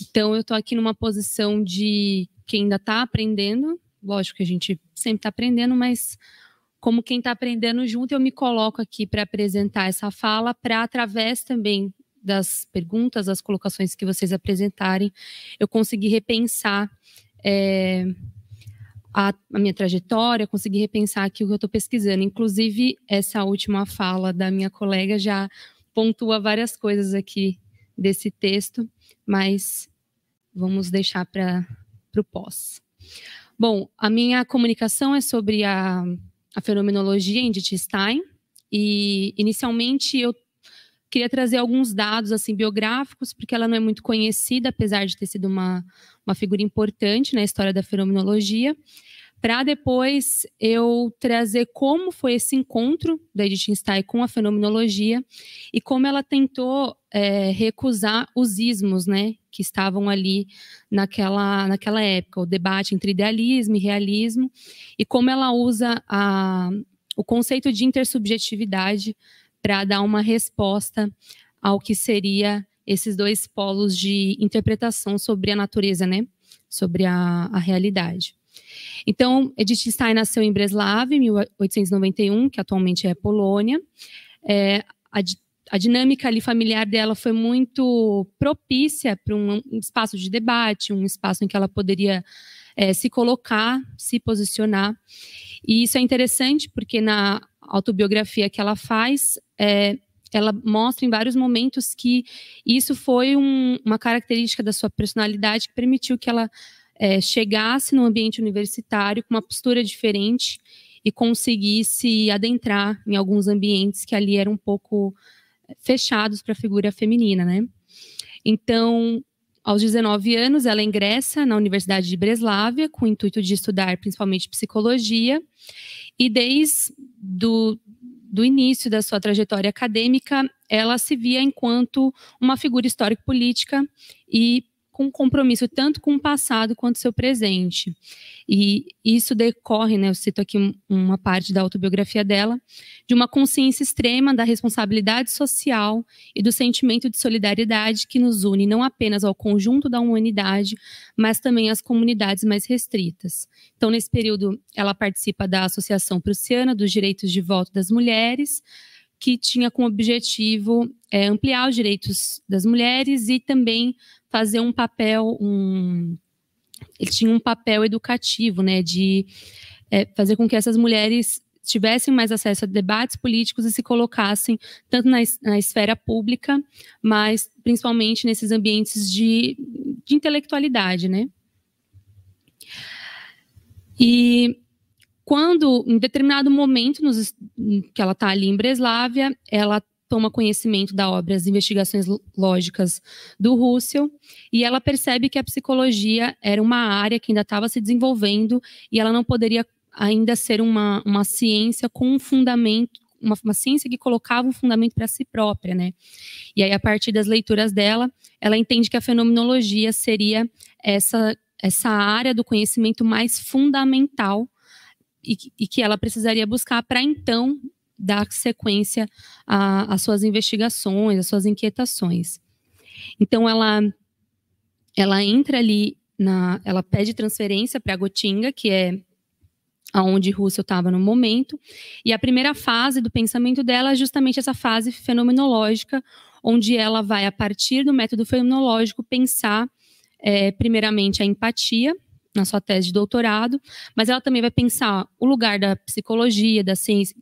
Então, eu estou aqui numa posição de quem ainda está aprendendo, lógico que a gente sempre está aprendendo, mas como quem está aprendendo junto, eu me coloco aqui para apresentar essa fala, para, através também das perguntas, das colocações que vocês apresentarem, eu conseguir repensar a minha trajetória, conseguir repensar aquilo que eu estou pesquisando. Inclusive, essa última fala da minha colega já pontua várias coisas aqui desse texto, mas vamos deixar para o pós. Bom, a minha comunicação é sobre a fenomenologia em Wittgenstein, e inicialmente eu queria trazer alguns dados assim, biográficos, porque ela não é muito conhecida, apesar de ter sido uma figura importante na história da fenomenologia, para depois eu trazer como foi esse encontro da Wittgenstein com a fenomenologia e como ela tentou recusar os ismos, né, que estavam ali naquela época, o debate entre idealismo e realismo, e como ela usa o conceito de intersubjetividade para dar uma resposta ao que seria esses dois polos de interpretação sobre a natureza, né, sobre a realidade. Então, Wittgenstein nasceu em Breslau, em 1891, que atualmente é a Polônia. A dinâmica ali familiar dela foi muito propícia para um espaço de debate, um espaço em que ela poderia se colocar, se posicionar. E isso é interessante porque na autobiografia que ela faz, ela mostra em vários momentos que isso foi uma característica da sua personalidade que permitiu que ela chegasse no ambiente universitário com uma postura diferente e conseguisse adentrar em alguns ambientes que ali eram um pouco fechados para a figura feminina, né? Então, aos 19 anos, ela ingressa na Universidade de Breslávia com o intuito de estudar principalmente psicologia, e desde do início da sua trajetória acadêmica, ela se via enquanto uma figura histórico-política e com compromisso tanto com o passado quanto seu presente. E isso decorre, né, eu cito aqui uma parte da autobiografia dela, de uma consciência extrema da responsabilidade social e do sentimento de solidariedade que nos une não apenas ao conjunto da humanidade, mas também às comunidades mais restritas. Então, nesse período, ela participa da Associação Prussiana dos Direitos de Voto das Mulheres, que tinha como objetivo ampliar os direitos das mulheres e também fazer um papel, ele tinha um papel educativo, né, de fazer com que essas mulheres tivessem mais acesso a debates políticos e se colocassem tanto na esfera pública, mas principalmente nesses ambientes de intelectualidade, né. E quando, em determinado momento, que ela está ali em Breslávia, ela toma conhecimento da obra As Investigações Lógicas do Husserl, e ela percebe que a psicologia era uma área que ainda estava se desenvolvendo e ela não poderia ainda ser uma ciência com um fundamento, uma ciência que colocava um fundamento para si própria, né? E aí, a partir das leituras dela, ela entende que a fenomenologia seria essa área do conhecimento mais fundamental e que ela precisaria buscar para, então, dar sequência às suas investigações, às suas inquietações. Então, ela entra ali, ela pede transferência para Gotinga, que é aonde Husserl estava no momento, e a primeira fase do pensamento dela é justamente essa fase fenomenológica, onde ela vai, a partir do método fenomenológico, pensar, primeiramente, a empatia, na sua tese de doutorado, mas ela também vai pensar o lugar da psicologia, da ciência,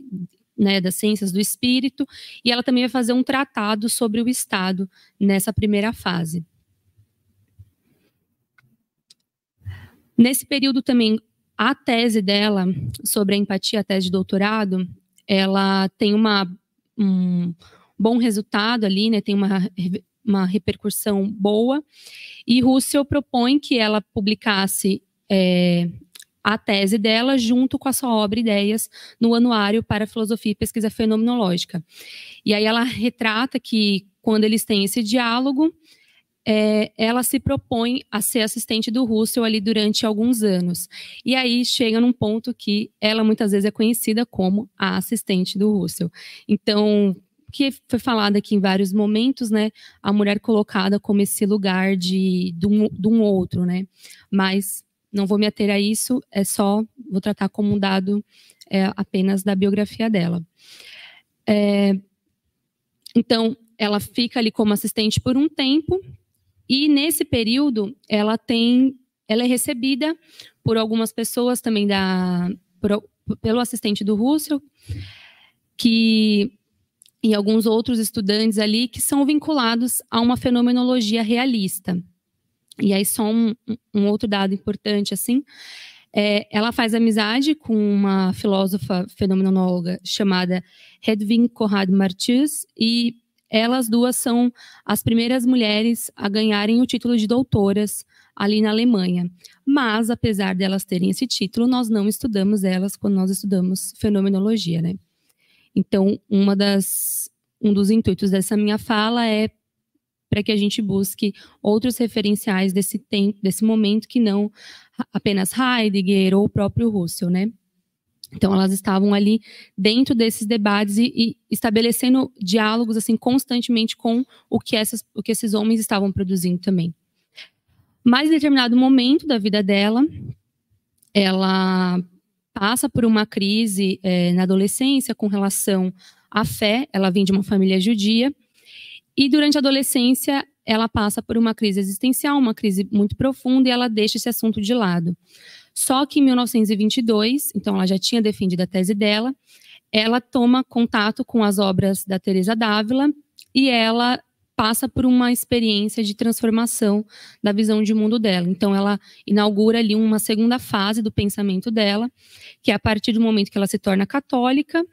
né, das ciências do espírito, e ela também vai fazer um tratado sobre o Estado nessa primeira fase. Nesse período também, a tese dela sobre a empatia, a tese de doutorado, ela tem um bom resultado ali, né, tem uma repercussão boa, e Husserl propõe que ela publicasse a tese dela junto com a sua obra Ideias no Anuário para Filosofia e Pesquisa Fenomenológica. E aí ela retrata que, quando eles têm esse diálogo, ela se propõe a ser assistente do Husserl ali durante alguns anos. E aí chega num ponto que ela muitas vezes é conhecida como a assistente do Husserl. Então, que foi falado aqui em vários momentos, né, a mulher colocada como esse lugar de um outro, né, mas não vou me ater a isso, vou tratar como um dado apenas da biografia dela. Então, ela fica ali como assistente por um tempo, e nesse período, ela é recebida por algumas pessoas também pelo assistente do Husserl, e alguns outros estudantes ali que são vinculados a uma fenomenologia realista. E aí só um outro dado importante, assim, ela faz amizade com uma filósofa fenomenóloga chamada Hedwig Conrad Martius, e elas duas são as primeiras mulheres a ganharem o título de doutoras ali na Alemanha. Mas, apesar delas terem esse título, nós não estudamos elas quando nós estudamos fenomenologia, né? Então, um dos intuitos dessa minha fala é para que a gente busque outros referenciais desse momento que não apenas Heidegger ou o próprio Husserl, né? Então, elas estavam ali dentro desses debates e estabelecendo diálogos assim constantemente com o que esses homens estavam produzindo também. Mas, em determinado momento da vida dela, ela passa por uma crise na adolescência com relação à fé. Ela vem de uma família judia, e durante a adolescência ela passa por uma crise existencial, uma crise muito profunda, e ela deixa esse assunto de lado. Só que em 1922, então ela já tinha defendido a tese dela, ela toma contato com as obras da Teresa d'Ávila e ela passa por uma experiência de transformação da visão de mundo dela. Então, ela inaugura ali uma segunda fase do pensamento dela, que é a partir do momento que ela se torna católica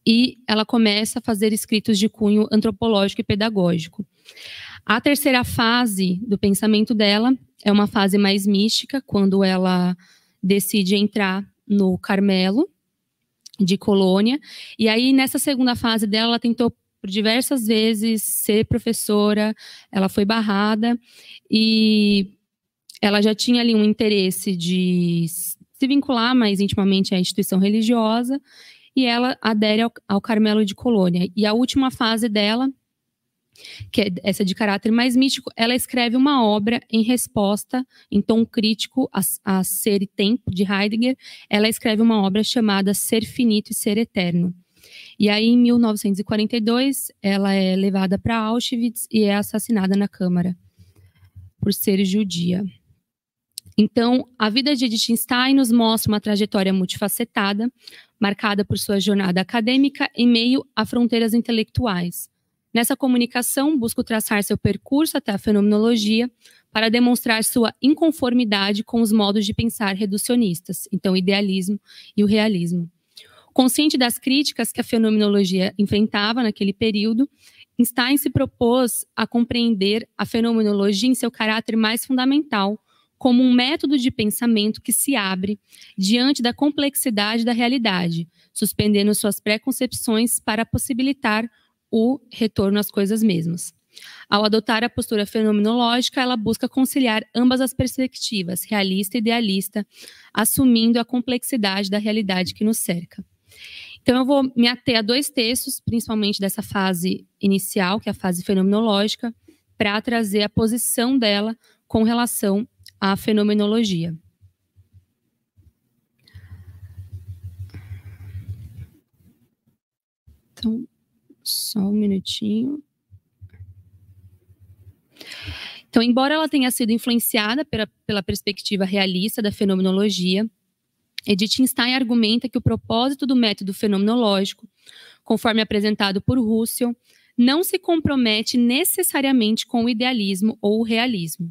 e ela começa a fazer escritos de cunho antropológico e pedagógico. A terceira fase do pensamento dela é uma fase mais mística, quando ela decide entrar no Carmelo de Colônia. E aí, nessa segunda fase dela, ela tentou por diversas vezes ser professora, ela foi barrada e ela já tinha ali um interesse de se vincular mais intimamente à instituição religiosa e ela adere ao Carmelo de Colônia. E a última fase dela, que é essa de caráter mais místico, ela escreve uma obra em resposta, em tom crítico, a Ser e Tempo, de Heidegger. Ela escreve uma obra chamada Ser Finito e Ser Eterno. E aí, em 1942, ela é levada para Auschwitz e é assassinada na Câmara, por ser judia. Então, a vida de Edith Stein nos mostra uma trajetória multifacetada, marcada por sua jornada acadêmica em meio a fronteiras intelectuais. Nessa comunicação, busca traçar seu percurso até a fenomenologia para demonstrar sua inconformidade com os modos de pensar reducionistas, então o idealismo e o realismo. Consciente das críticas que a fenomenologia enfrentava naquele período, Stein se propôs a compreender a fenomenologia em seu caráter mais fundamental, como um método de pensamento que se abre diante da complexidade da realidade, suspendendo suas preconcepções para possibilitar o retorno às coisas mesmas. Ao adotar a postura fenomenológica, ela busca conciliar ambas as perspectivas, realista e idealista, assumindo a complexidade da realidade que nos cerca. Então, eu vou me ater a dois textos, principalmente dessa fase inicial, que é a fase fenomenológica, para trazer a posição dela com relação à fenomenologia. Então, só um minutinho. Então, embora ela tenha sido influenciada pela perspectiva realista da fenomenologia, Edith Stein argumenta que o propósito do método fenomenológico, conforme apresentado por Husserl, não se compromete necessariamente com o idealismo ou o realismo.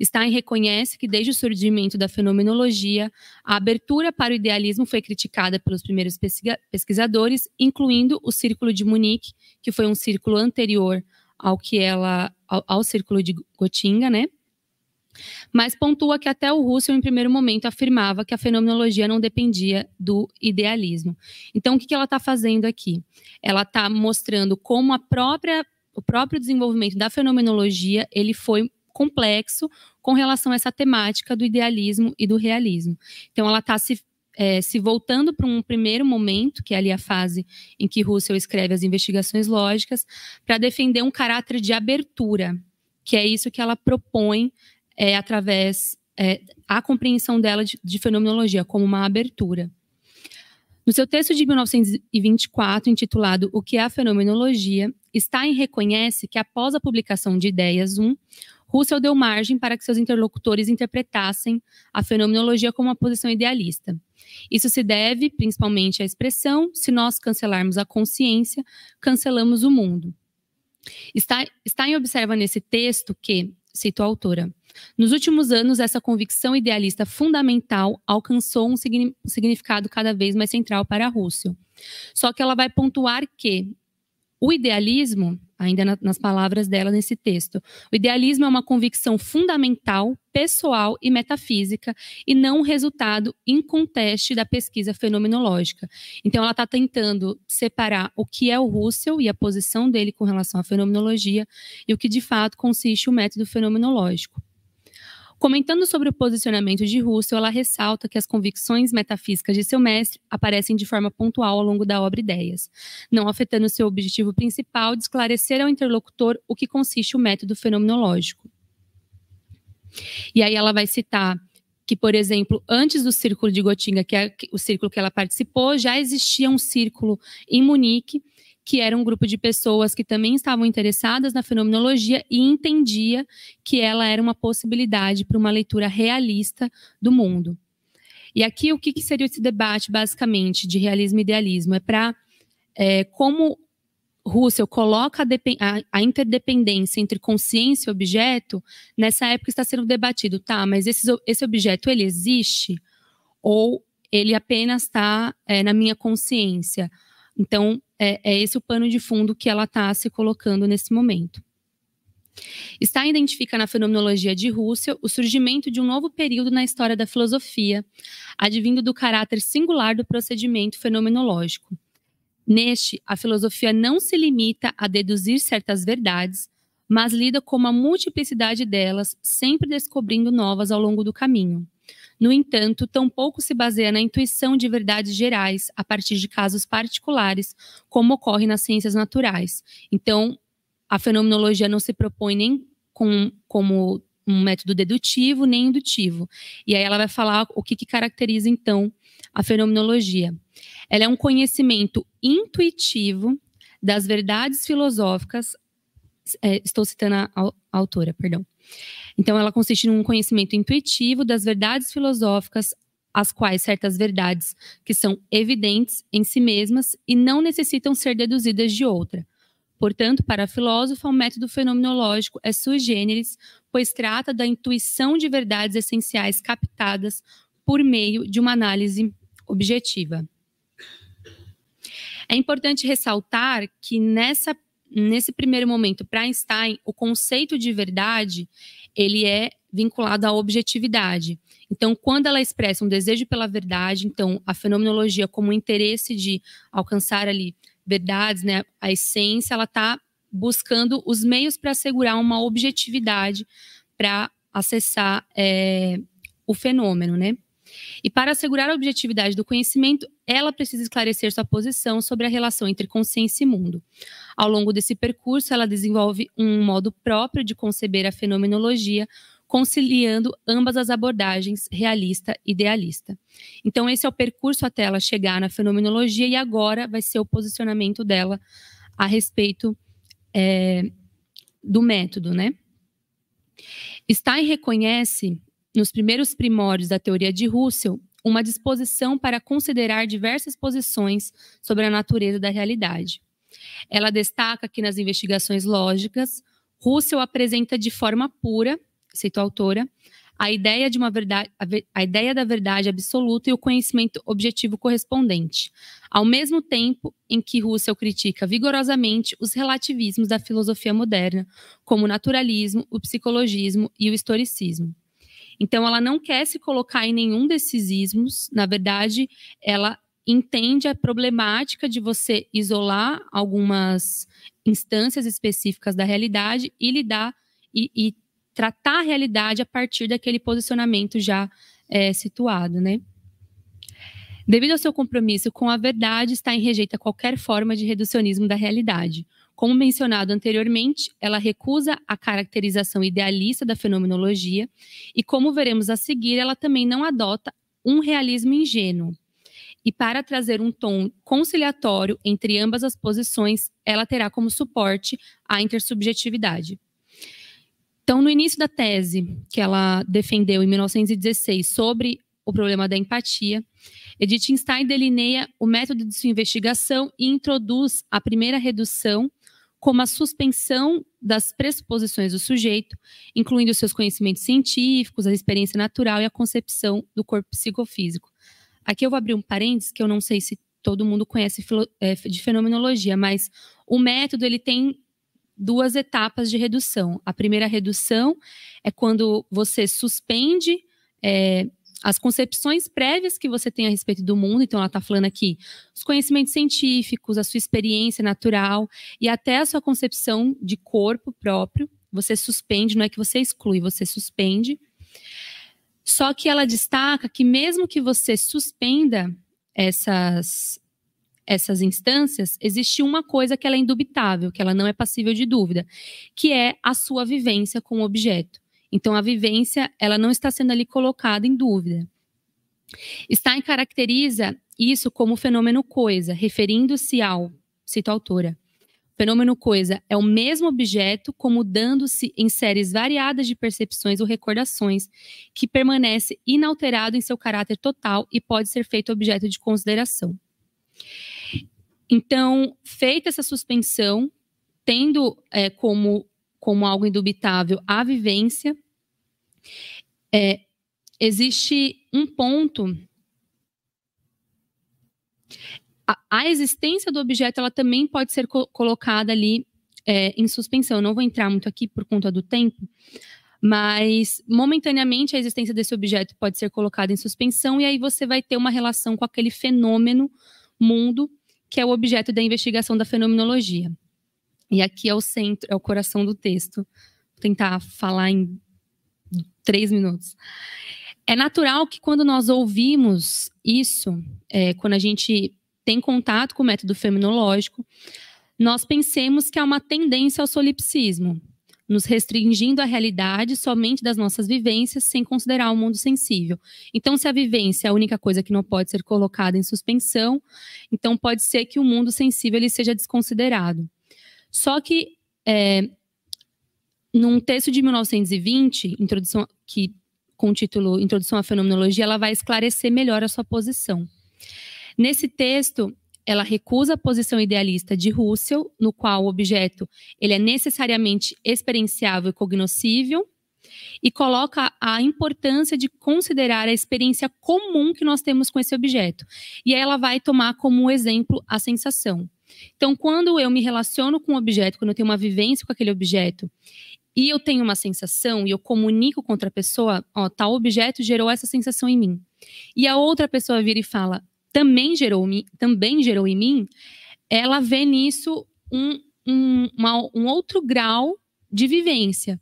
Stein reconhece que desde o surgimento da fenomenologia, a abertura para o idealismo foi criticada pelos primeiros pesquisadores, incluindo o Círculo de Munique, que foi um círculo anterior ao Círculo de Gotinga, né? Mas pontua que até o Husserl, em primeiro momento, afirmava que a fenomenologia não dependia do idealismo. Então, o que ela está fazendo aqui? Ela está mostrando como o próprio desenvolvimento da fenomenologia ele foi complexo com relação a essa temática do idealismo e do realismo. Então, ela está se voltando para um primeiro momento, que é ali a fase em que Husserl escreve as investigações lógicas, para defender um caráter de abertura, que é isso que ela propõe através a compreensão dela de fenomenologia, como uma abertura. No seu texto de 1924, intitulado O que é a Fenomenologia, Stein reconhece que após a publicação de Ideias 1, Husserl deu margem para que seus interlocutores interpretassem a fenomenologia como uma posição idealista. Isso se deve, principalmente, à expressão: se nós cancelarmos a consciência, cancelamos o mundo. Stein observa nesse texto que, cito a autora, nos últimos anos, essa convicção idealista fundamental alcançou um significado cada vez mais central para Husserl. Só que ela vai pontuar que o idealismo, ainda nas palavras dela nesse texto, o idealismo é uma convicção fundamental, pessoal e metafísica, e não um resultado inconteste da pesquisa fenomenológica. Então, ela está tentando separar o que é o Husserl e a posição dele com relação à fenomenologia e o que, de fato, consiste o método fenomenológico. Comentando sobre o posicionamento de Husserl, ela ressalta que as convicções metafísicas de seu mestre aparecem de forma pontual ao longo da obra Ideias, não afetando seu objetivo principal de esclarecer ao interlocutor o que consiste o método fenomenológico. E aí ela vai citar que, por exemplo, antes do Círculo de Gotinga, que é o círculo que ela participou, já existia um círculo em Munique, que era um grupo de pessoas que também estavam interessadas na fenomenologia e entendia que ela era uma possibilidade para uma leitura realista do mundo. E aqui, o que seria esse debate, basicamente, de realismo e idealismo? É para como Husserl coloca a interdependência entre consciência e objeto, nessa época está sendo debatido, tá, mas esse objeto, ele existe? Ou ele apenas está na minha consciência? Então, é esse o pano de fundo que ela está se colocando nesse momento. Stein identifica na fenomenologia de Russell o surgimento de um novo período na história da filosofia, advindo do caráter singular do procedimento fenomenológico. Neste, a filosofia não se limita a deduzir certas verdades, mas lida com uma multiplicidade delas, sempre descobrindo novas ao longo do caminho. No entanto, tampouco se baseia na intuição de verdades gerais, a partir de casos particulares, como ocorre nas ciências naturais. Então, a fenomenologia não se propõe nem como um método dedutivo, nem indutivo. E aí ela vai falar o que caracteriza, então, a fenomenologia. Ela é um conhecimento intuitivo das verdades filosóficas. Estou citando a autora, perdão. Então, ela consiste num conhecimento intuitivo das verdades filosóficas, as quais certas verdades que são evidentes em si mesmas e não necessitam ser deduzidas de outra. Portanto, para a filósofa, o método fenomenológico é sui generis, pois trata da intuição de verdades essenciais captadas por meio de uma análise objetiva. É importante ressaltar que nesse primeiro momento, para Einstein, o conceito de verdade ele é vinculado à objetividade. Então, quando ela expressa um desejo pela verdade, então a fenomenologia como interesse de alcançar ali verdades, né, a essência, ela está buscando os meios para assegurar uma objetividade para acessar o fenômeno, né? E para assegurar a objetividade do conhecimento, ela precisa esclarecer sua posição sobre a relação entre consciência e mundo. Ao longo desse percurso, ela desenvolve um modo próprio de conceber a fenomenologia, conciliando ambas as abordagens, realista e idealista. Então, esse é o percurso até ela chegar na fenomenologia e agora vai ser o posicionamento dela a respeito do método, né? Stein reconhece, nos primeiros primórdios da teoria de Russell, uma disposição para considerar diversas posições sobre a natureza da realidade. Ela destaca que nas investigações lógicas, Russell apresenta de forma pura, cito a autora, a ideia da verdade absoluta e o conhecimento objetivo correspondente, ao mesmo tempo em que Russell critica vigorosamente os relativismos da filosofia moderna, como o naturalismo, o psicologismo e o historicismo. Então, ela não quer se colocar em nenhum desses ismos, na verdade, ela entende a problemática de você isolar algumas instâncias específicas da realidade e lidar e tratar a realidade a partir daquele posicionamento já situado, né? Devido ao seu compromisso com a verdade, Stein rejeita qualquer forma de reducionismo da realidade. Como mencionado anteriormente, ela recusa a caracterização idealista da fenomenologia e, como veremos a seguir, ela também não adota um realismo ingênuo. E para trazer um tom conciliatório entre ambas as posições, ela terá como suporte a intersubjetividade. Então, no início da tese que ela defendeu em 1916 sobre o problema da empatia, Edith Stein delineia o método de sua investigação e introduz a primeira redução como a suspensão das pressuposições do sujeito, incluindo seus conhecimentos científicos, a experiência natural e a concepção do corpo psicofísico. Aqui eu vou abrir um parênteses, que eu não sei se todo mundo conhece de fenomenologia, mas o método ele tem duas etapas de redução. A primeira redução é quando você suspende as concepções prévias que você tem a respeito do mundo. Então, ela está falando aqui os conhecimentos científicos, a sua experiência natural e até a sua concepção de corpo próprio. Você suspende, não é que você exclui, você suspende. Só que ela destaca que mesmo que você suspenda essas instâncias, existe uma coisa que ela é indubitável, que ela não é passível de dúvida, que é a sua vivência com o objeto. Então, a vivência, ela não está sendo ali colocada em dúvida. Stein caracteriza isso como fenômeno coisa, referindo-se ao, cito a autora, fenômeno coisa é o mesmo objeto, como dando-se em séries variadas de percepções ou recordações, que permanece inalterado em seu caráter total e pode ser feito objeto de consideração. Então, feita essa suspensão, tendo como algo indubitável a vivência, existe um ponto. A existência do objeto ela também pode ser colocada ali em suspensão. Eu não vou entrar muito aqui por conta do tempo, mas momentaneamente a existência desse objeto pode ser colocada em suspensão e aí você vai ter uma relação com aquele fenômeno mundo, que é o objeto da investigação da fenomenologia. E aqui é o centro, é o coração do texto. Vou tentar falar em 3 minutos. É natural que quando nós ouvimos isso, quando a gente tem contato com o método fenomenológico, nós pensemos que há uma tendência ao solipsismo, nos restringindo à realidade somente das nossas vivências, sem considerar o mundo sensível. Então, se a vivência é a única coisa que não pode ser colocada em suspensão, então pode ser que o mundo sensível ele seja desconsiderado. Só que, num texto de 1920, com o título Introdução à Fenomenologia, ela vai esclarecer melhor a sua posição. Nesse texto, ela recusa a posição idealista de Russell, no qual o objeto ele é necessariamente experienciável e cognoscível, e coloca a importância de considerar a experiência comum que nós temos com esse objeto. E aí ela vai tomar como exemplo a sensação. Então, quando eu me relaciono com um objeto, quando eu tenho uma vivência com aquele objeto, e eu tenho uma sensação, e eu comunico com outra pessoa, ó, tal objeto gerou essa sensação em mim. E a outra pessoa vira e fala, também gerou em mim, ela vê nisso um outro grau de vivência.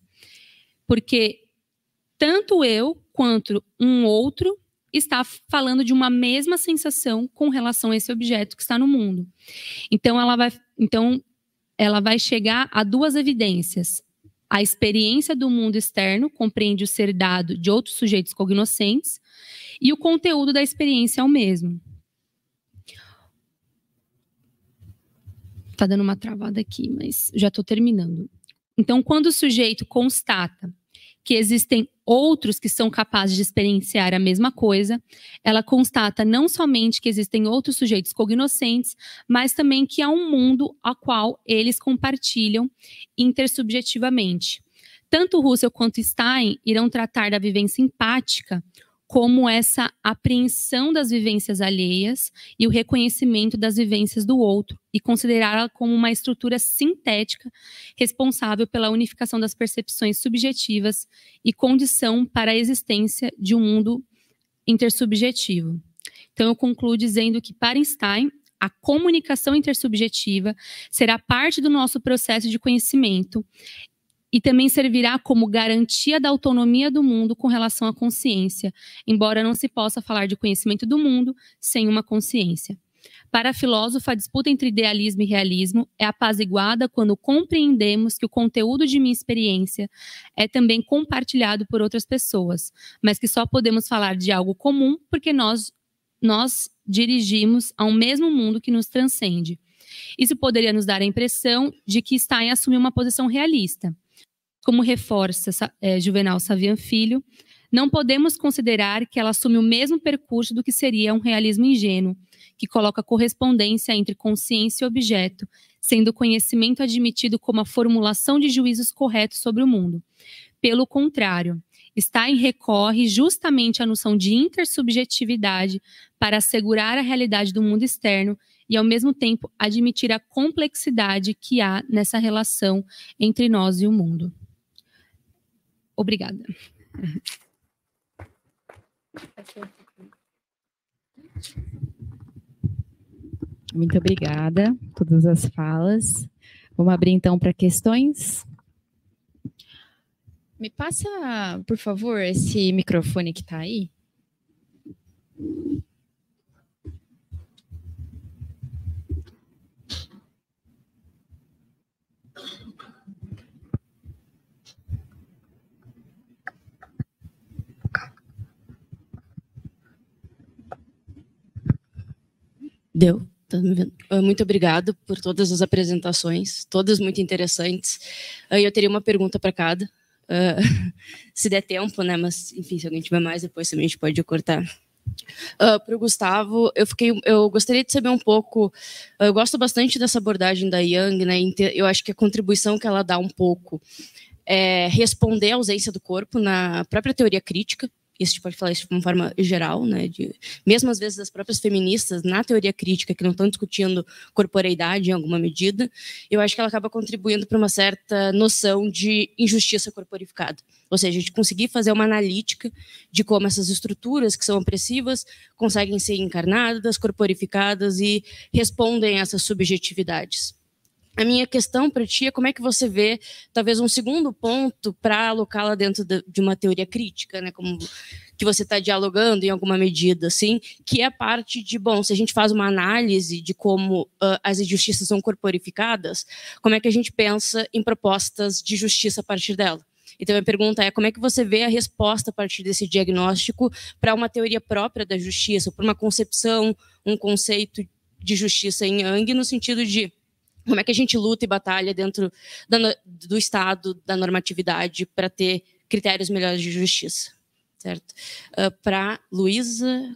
Porque tanto eu quanto um outro está falando de uma mesma sensação com relação a esse objeto que está no mundo. Então, ela vai chegar a 2 evidências. A experiência do mundo externo compreende o ser dado de outros sujeitos cognoscentes e o conteúdo da experiência é o mesmo. Tá dando uma travada aqui, mas já estou terminando. Então, quando o sujeito constata que existem outros que são capazes de experienciar a mesma coisa, ela constata não somente que existem outros sujeitos cognoscentes, mas também que há um mundo ao qual eles compartilham intersubjetivamente. Tanto Russell quanto Stein irão tratar da vivência empática como essa apreensão das vivências alheias e o reconhecimento das vivências do outro, e considerá-la como uma estrutura sintética responsável pela unificação das percepções subjetivas e condição para a existência de um mundo intersubjetivo. Então, eu concluo dizendo que, para Stein, a comunicação intersubjetiva será parte do nosso processo de conhecimento e também servirá como garantia da autonomia do mundo com relação à consciência, embora não se possa falar de conhecimento do mundo sem uma consciência. Para a filósofa, a disputa entre idealismo e realismo é apaziguada quando compreendemos que o conteúdo de minha experiência é também compartilhado por outras pessoas, mas que só podemos falar de algo comum porque nós dirigimos a um mesmo mundo que nos transcende. Isso poderia nos dar a impressão de que Stein assumiu uma posição realista. Como reforça Juvenal Savian Filho, não podemos considerar que ela assume o mesmo percurso do que seria um realismo ingênuo, que coloca correspondência entre consciência e objeto, sendo o conhecimento admitido como a formulação de juízos corretos sobre o mundo. Pelo contrário, Stein recorre justamente à noção de intersubjetividade para assegurar a realidade do mundo externo e, ao mesmo tempo, admitir a complexidade que há nessa relação entre nós e o mundo. Obrigada. Muito obrigada por todas as falas. Vamos abrir então para questões. Me passa, por favor, esse microfone que está aí. Deu, tá me vendo? Muito obrigado por todas as apresentações, todas muito interessantes. Eu teria uma pergunta para cada, se der tempo, né? Mas, enfim, se alguém tiver mais, depois também a gente pode cortar. Para o Gustavo, eu gostaria de saber um pouco, eu gosto bastante dessa abordagem da Jung, né? Eu acho que a contribuição que ela dá um pouco é responder à ausência do corpo na própria teoria crítica, isso a gente pode falar isso de uma forma geral, né, mesmo às vezes as próprias feministas, na teoria crítica, que não estão discutindo corporeidade em alguma medida, eu acho que ela acaba contribuindo para uma certa noção de injustiça corporificada. Ou seja, a gente conseguir fazer uma analítica de como essas estruturas que são opressivas conseguem ser encarnadas, corporificadas e respondem a essas subjetividades. A minha questão para ti é como é que você vê, talvez, um segundo ponto para alocá-la dentro de uma teoria crítica, né, como que você está dialogando em alguma medida, assim, que é a parte de, bom, se a gente faz uma análise de como as injustiças são corporificadas, como é que a gente pensa em propostas de justiça a partir dela? Então, a pergunta é como é que você vê a resposta a partir desse diagnóstico para uma teoria própria da justiça, para uma concepção, um conceito de justiça em Yang, no sentido de como é que a gente luta e batalha dentro do Estado, da normatividade, para ter critérios melhores de justiça, certo? Para Luísa,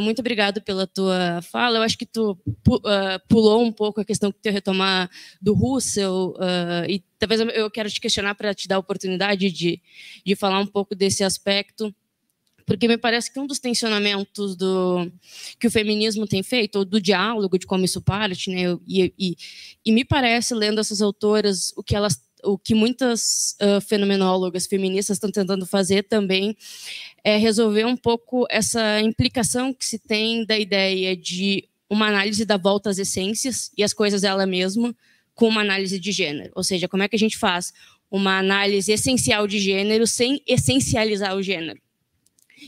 muito obrigado pela tua fala. Eu acho que tu pulou um pouco a questão que tu ia retomar do Russell, e talvez eu quero te questionar para te dar a oportunidade de falar um pouco desse aspecto, porque me parece que um dos tensionamentos que o feminismo tem feito, ou do diálogo, de como isso parte, né, e me parece, lendo essas autoras, o que muitas fenomenólogas feministas estão tentando fazer também é resolver um pouco essa implicação que se tem da ideia de uma análise da volta às essências e às coisas dela mesma com uma análise de gênero. Ou seja, como é que a gente faz uma análise essencial de gênero sem essencializar o gênero?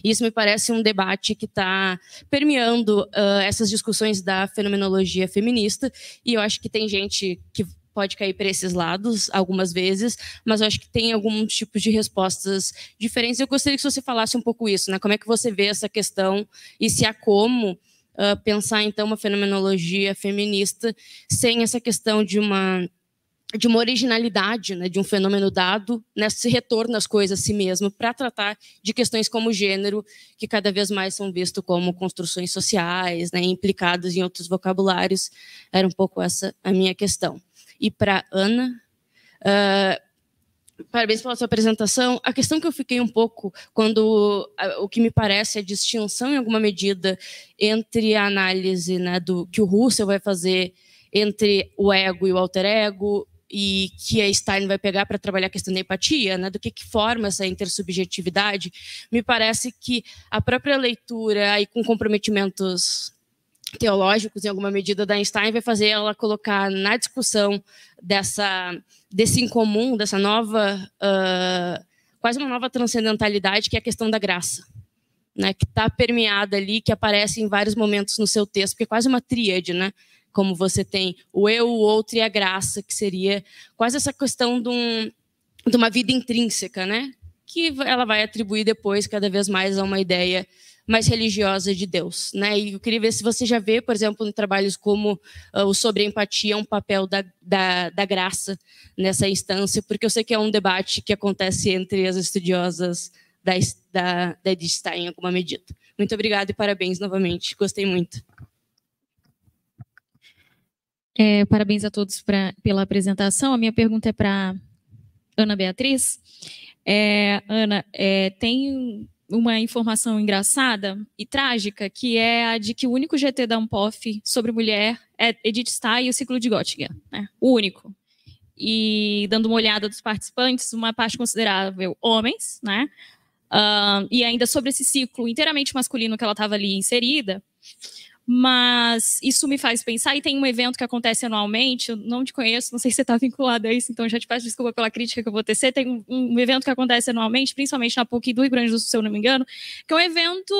Isso me parece um debate que está permeando essas discussões da fenomenologia feminista, e eu acho que tem gente que pode cair para esses lados algumas vezes, mas eu acho que tem alguns tipos de respostas diferentes. Eu gostaria que você falasse um pouco isso, né? Como é que você vê essa questão e se há como pensar, então, uma fenomenologia feminista sem essa questão de uma originalidade, né, de um fenômeno dado, nesse retorno às coisas a si mesmo, para tratar de questões como gênero, que cada vez mais são vistos como construções sociais, né, implicadas em outros vocabulários. Era um pouco essa a minha questão. E para Ana, parabéns pela sua apresentação. A questão que eu fiquei um pouco, o que me parece a distinção, em alguma medida, entre a análise, né, do que o Russell vai fazer entre o ego e o alter ego, e que a Stein vai pegar para trabalhar a questão da empatia, né, do que forma essa intersubjetividade, me parece que a própria leitura, aí, com comprometimentos teológicos, em alguma medida, da Einstein, vai fazer ela colocar na discussão desse incomum, dessa nova, quase uma nova transcendentalidade, que é a questão da graça, né, que está permeada ali, que aparece em vários momentos no seu texto, porque é quase uma tríade, né? Como você tem o eu, o outro e a graça, que seria quase essa questão de uma vida intrínseca, né? Que ela vai atribuir depois cada vez mais a uma ideia mais religiosa de Deus, né? E eu queria ver se você já vê, por exemplo, em trabalhos como o sobre a empatia, um papel da graça nessa instância, porque eu sei que é um debate que acontece entre as estudiosas da Edith Stein em alguma medida. Muito obrigada e parabéns novamente, gostei muito. Parabéns a todos pela apresentação. A minha pergunta é para Ana Beatriz. Ana, tem uma informação engraçada e trágica, que é a de que o único GT da Unpof sobre mulher é Edith Stein e o ciclo de Göttingen, né? O único. E dando uma olhada dos participantes, uma parte considerável homens, né? E ainda sobre esse ciclo inteiramente masculino que ela estava ali inserida. Mas isso me faz pensar, e tem um evento que acontece anualmente, eu não te conheço, não sei se você está vinculado a isso, então já te peço desculpa pela crítica que eu vou tecer. Tem um evento que acontece anualmente, principalmente na PUC do Rio Grande do Sul, se eu não me engano, que é um evento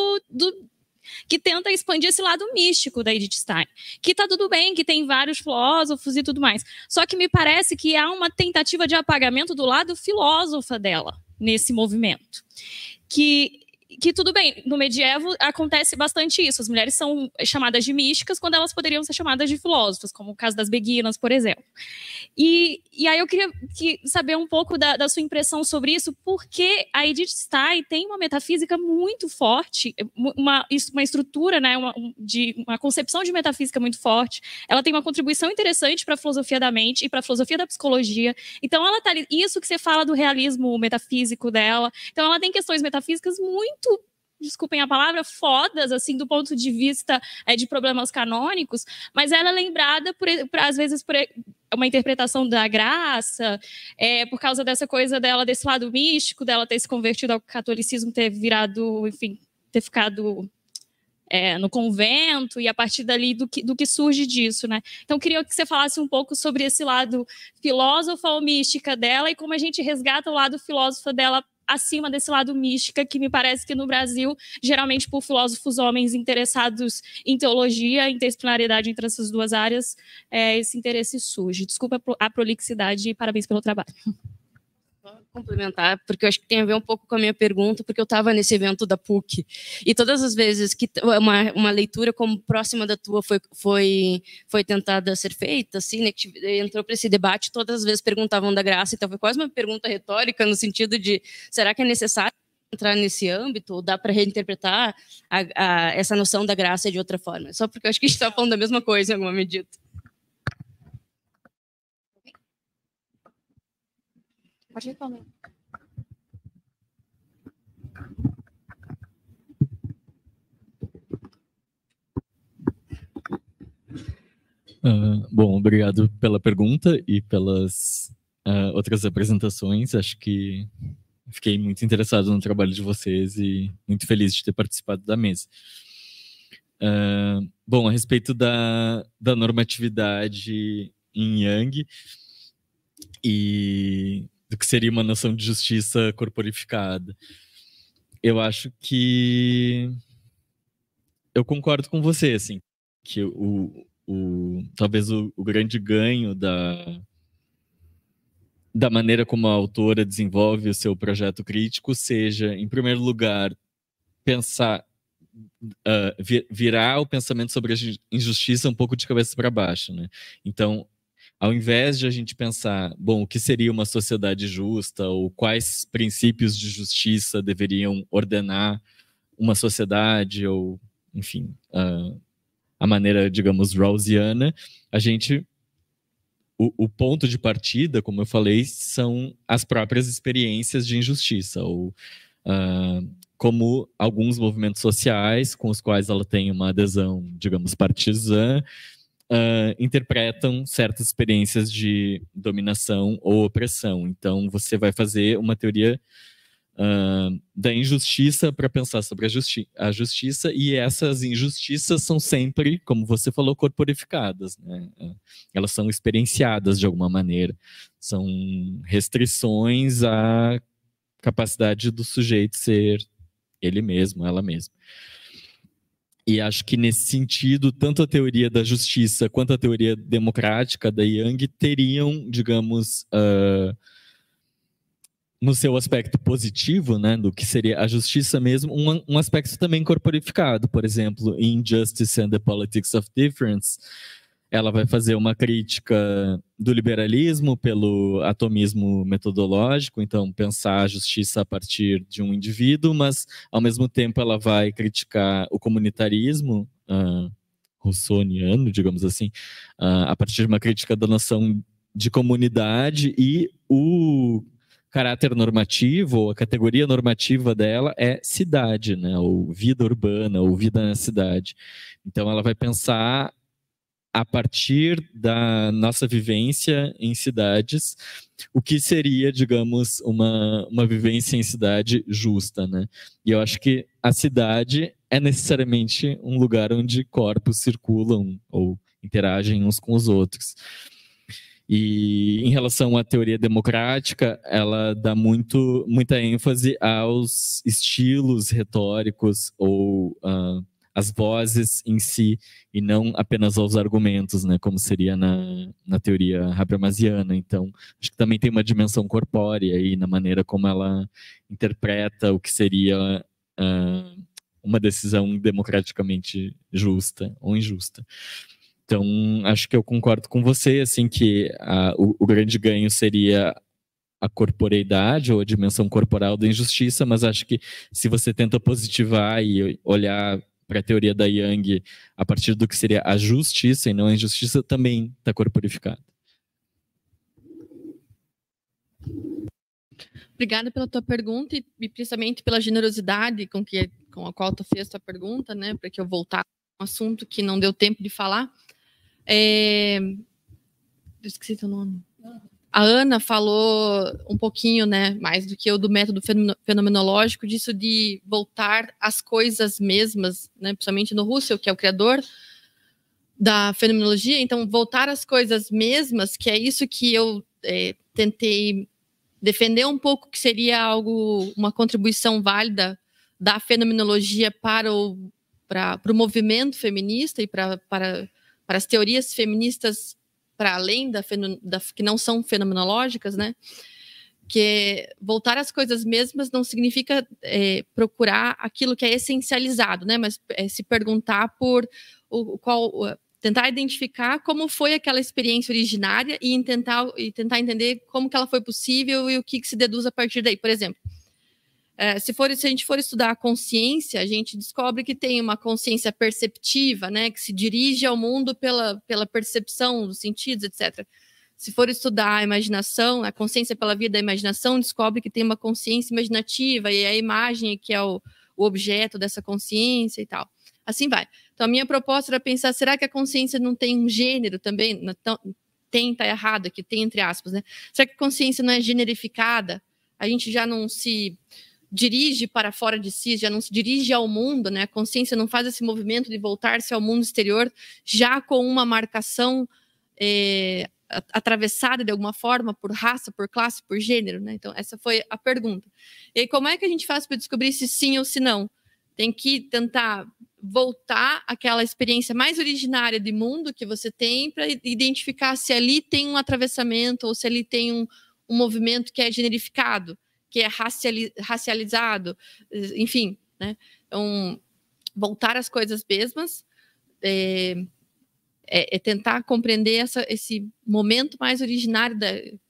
que tenta expandir esse lado místico da Edith Stein, que está tudo bem, que tem vários filósofos e tudo mais, só que me parece que há uma tentativa de apagamento do lado filósofa dela, nesse movimento, que tudo bem, no medievo acontece bastante isso. As mulheres são chamadas de místicas quando elas poderiam ser chamadas de filósofas, como o caso das beguinas, por exemplo. E aí eu queria saber um pouco da sua impressão sobre isso, porque a Edith Stein tem uma metafísica muito forte, uma estrutura, né, uma concepção de metafísica muito forte. Ela tem uma contribuição interessante para a filosofia da mente e para a filosofia da psicologia. Então, ela tá ali, isso que você fala do realismo metafísico dela. Então, ela tem questões metafísicas muito, desculpem a palavra, fodas, assim, do ponto de vista de problemas canônicos, mas ela é lembrada, às vezes, por uma interpretação da graça, por causa dessa coisa dela, desse lado místico, dela ter se convertido ao catolicismo, ter virado, enfim, ter ficado no convento, e a partir dali do que surge disso, né? Então, queria que você falasse um pouco sobre esse lado filósofa ou mística dela e como a gente resgata o lado filósofo dela acima desse lado mística, que me parece que no Brasil, geralmente por filósofos homens interessados em teologia, interdisciplinaridade entre essas duas áreas, esse interesse surge. Desculpa a prolixidade e parabéns pelo trabalho. Vou complementar, porque eu acho que tem a ver um pouco com a minha pergunta, porque eu estava nesse evento da PUC, e todas as vezes que uma leitura como próxima da tua foi tentada ser feita, assim, né, que entrou para esse debate, todas as vezes perguntavam da graça, então foi quase uma pergunta retórica, no sentido de, será que é necessário entrar nesse âmbito, ou dá para reinterpretar essa noção da graça de outra forma? Só porque eu acho que a gente está falando da mesma coisa em alguma medida. Pode responder. Bom, obrigado pela pergunta e pelas outras apresentações. Acho que fiquei muito interessado no trabalho de vocês e muito feliz de ter participado da mesa. Bom, a respeito da normatividade em Jung e do que seria uma noção de justiça corporificada, eu acho que eu concordo com você, assim, que talvez o grande ganho da maneira como a autora desenvolve o seu projeto crítico seja, em primeiro lugar, pensar, virar o pensamento sobre a injustiça um pouco de cabeça para baixo, né? Então, ao invés de a gente pensar, bom, o que seria uma sociedade justa, ou quais princípios de justiça deveriam ordenar uma sociedade, ou, enfim, a maneira, digamos, rawlsiana, o ponto de partida, como eu falei, são as próprias experiências de injustiça, ou como alguns movimentos sociais, com os quais ela tem uma adesão, digamos, partizã, interpretam certas experiências de dominação ou opressão. Então, você vai fazer uma teoria da injustiça para pensar sobre a justiça, e essas injustiças são sempre, como você falou, corporificadas, né? Elas são experienciadas de alguma maneira, são restrições à capacidade do sujeito ser ele mesmo, ela mesma. E acho que nesse sentido, tanto a teoria da justiça quanto a teoria democrática da Jung teriam, digamos, no seu aspecto positivo, né, do que seria a justiça mesmo, um aspecto também corporificado. Por exemplo, em Justice and the Politics of Difference, ela vai fazer uma crítica do liberalismo pelo atomismo metodológico, então pensar a justiça a partir de um indivíduo, mas ao mesmo tempo ela vai criticar o comunitarismo russoniano, digamos assim, a partir de uma crítica da noção de comunidade, e o caráter normativo, ou a categoria normativa dela é cidade, né, ou vida urbana, ou vida na cidade. Então ela vai pensar a partir da nossa vivência em cidades, o que seria, digamos, uma vivência em cidade justa, né? E eu acho que a cidade é necessariamente um lugar onde corpos circulam ou interagem uns com os outros. E em relação à teoria democrática, ela dá muita ênfase aos estilos retóricos ou as vozes em si, e não apenas aos argumentos, né, como seria na teoria habermasiana. Então, acho que também tem uma dimensão corpórea aí na maneira como ela interpreta o que seria uma decisão democraticamente justa ou injusta. Então, acho que eu concordo com você, assim, que o grande ganho seria a corporeidade ou a dimensão corporal da injustiça, mas acho que se você tenta positivar e olhar para a teoria da Yang a partir do que seria a justiça e não a injustiça, também está corporificado. Obrigada pela tua pergunta e principalmente pela generosidade com a qual tu fez tua pergunta, né, para que eu voltasse a um assunto que não deu tempo de falar. Eu esqueci teu nome. A Ana falou um pouquinho, né, mais do que eu, do método fenomenológico, disso de voltar às coisas mesmas, né, principalmente no Husserl, que é o criador da fenomenologia. Então, voltar às coisas mesmas, que é isso que eu tentei defender um pouco, que seria uma contribuição válida da fenomenologia para o movimento feminista e para as teorias feministas para além que não são fenomenológicas, né? Que voltar às coisas mesmas não significa procurar aquilo que é essencializado, né? Mas se perguntar por tentar identificar como foi aquela experiência originária e tentar entender como que ela foi possível e o que se deduz a partir daí. Por exemplo, se a gente for estudar a consciência, a gente descobre que tem uma consciência perceptiva, né, que se dirige ao mundo pela percepção dos sentidos, etc. Se for estudar a imaginação, a consciência pela via da imaginação, descobre que tem uma consciência imaginativa e a imagem que é o objeto dessa consciência e tal. Assim vai. Então, a minha proposta era pensar, será que a consciência não tem um gênero também? Tá errado aqui, tem entre aspas, né? Será que a consciência não é generificada? A gente já não se dirige para fora de si, já não se dirige ao mundo, né? A consciência não faz esse movimento de voltar-se ao mundo exterior já com uma marcação atravessada de alguma forma por raça, por classe, por gênero, né? Então, essa foi a pergunta. E aí, como é que a gente faz para descobrir se sim ou se não? Tem que tentar voltar àquela experiência mais originária de mundo que você tem para identificar se ali tem um atravessamento ou se ali tem um movimento que é generificado, que é racializado, enfim, né? Então, voltar às coisas mesmas é tentar compreender esse momento mais originário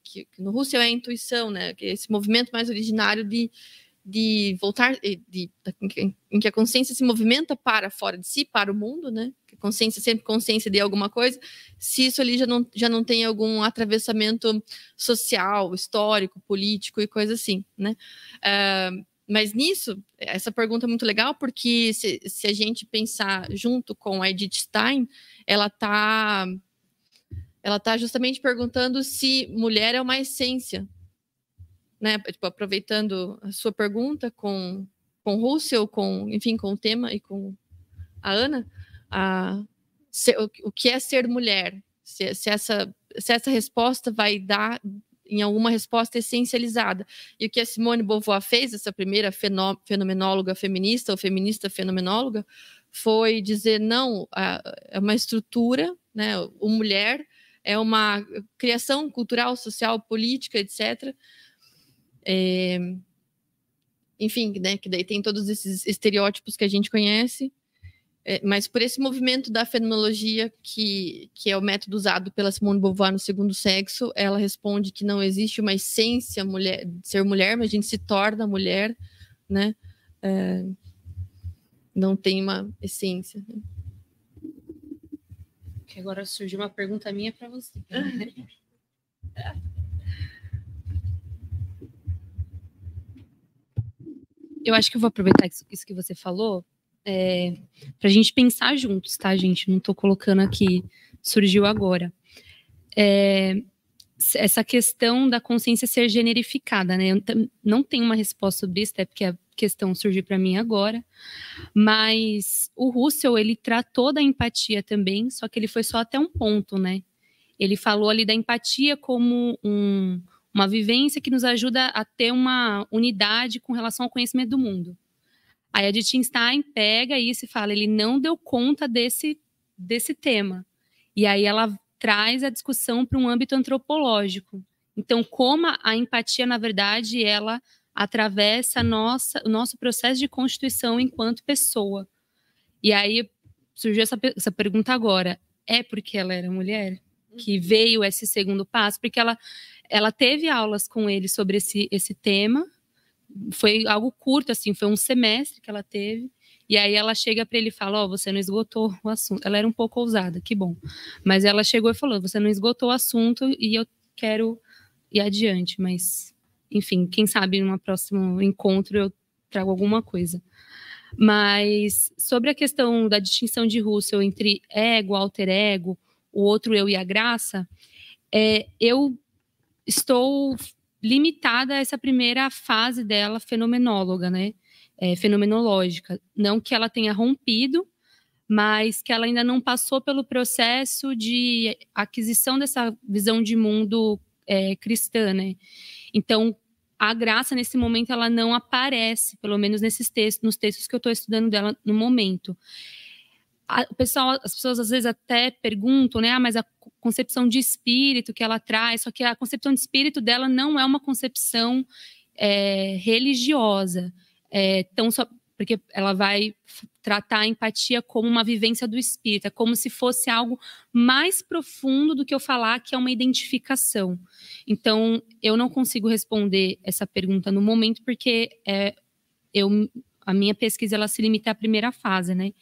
que no Husserl é a intuição, né? Esse movimento mais originário de voltar, em que a consciência se movimenta para fora de si, para o mundo, né? Que a consciência sempre consciência de alguma coisa, se isso ali já não tem algum atravessamento social, histórico, político e coisa assim, né? Mas nisso, essa pergunta é muito legal, porque se a gente pensar junto com a Edith Stein, ela tá justamente perguntando se mulher é uma essência, né? Tipo, aproveitando a sua pergunta com Husserl, enfim, com o tema e com a Ana, o que é ser mulher? Se essa resposta vai dar em alguma resposta essencializada. E o que a Simone de Beauvoir fez, essa primeira fenomenóloga feminista, ou feminista fenomenóloga, foi dizer, não, é uma estrutura, né? O mulher é uma criação cultural, social, política, etc., enfim, né, que daí tem todos esses estereótipos que a gente conhece, mas por esse movimento da fenomenologia, que é o método usado pela Simone de Beauvoir no Segundo Sexo, ela responde que não existe uma essência de ser mulher, mas a gente se torna mulher, né? Não tem uma essência. Que agora surgiu uma pergunta minha para você. Eu acho que eu vou aproveitar isso que você falou para a gente pensar juntos, tá, gente? Não estou colocando aqui, surgiu agora. Essa questão da consciência ser generificada, né? Eu não tenho uma resposta sobre isso, até porque a questão surgiu para mim agora, mas o Husserl, ele tratou da empatia também, só que ele foi só até um ponto, né? Ele falou ali da empatia como uma vivência que nos ajuda a ter uma unidade com relação ao conhecimento do mundo. Aí a Edith Stein pega isso e fala, ele não deu conta desse tema. E aí ela traz a discussão para um âmbito antropológico. Então, como a empatia, na verdade, ela atravessa o nosso processo de constituição enquanto pessoa. E aí surgiu essa pergunta agora, é porque ela era mulher que veio esse segundo passo? Porque ela teve aulas com ele sobre esse tema, foi algo curto, assim, foi um semestre que ela teve, e aí ela chega para ele e fala, você não esgotou o assunto. Ela era um pouco ousada, que bom. Mas ela chegou e falou, você não esgotou o assunto e eu quero ir adiante. Mas, enfim, quem sabe num próximo encontro eu trago alguma coisa. Mas sobre a questão da distinção de Russell entre ego, alter ego, o outro eu e a graça, eu estou limitada a essa primeira fase dela fenomenóloga, né? Fenomenológica. Não que ela tenha rompido, mas que ela ainda não passou pelo processo de aquisição dessa visão de mundo cristã, né? Então, a graça, nesse momento, ela não aparece, pelo menos nos textos que eu estou estudando dela no momento. As pessoas às vezes até perguntam, né? Mas a concepção de espírito que ela traz, só que a concepção de espírito dela não é uma concepção religiosa. Porque ela vai tratar a empatia como uma vivência do espírito, como se fosse algo mais profundo do que eu falar que é uma identificação. Então, eu não consigo responder essa pergunta no momento, porque a minha pesquisa ela se limita à primeira fase, né?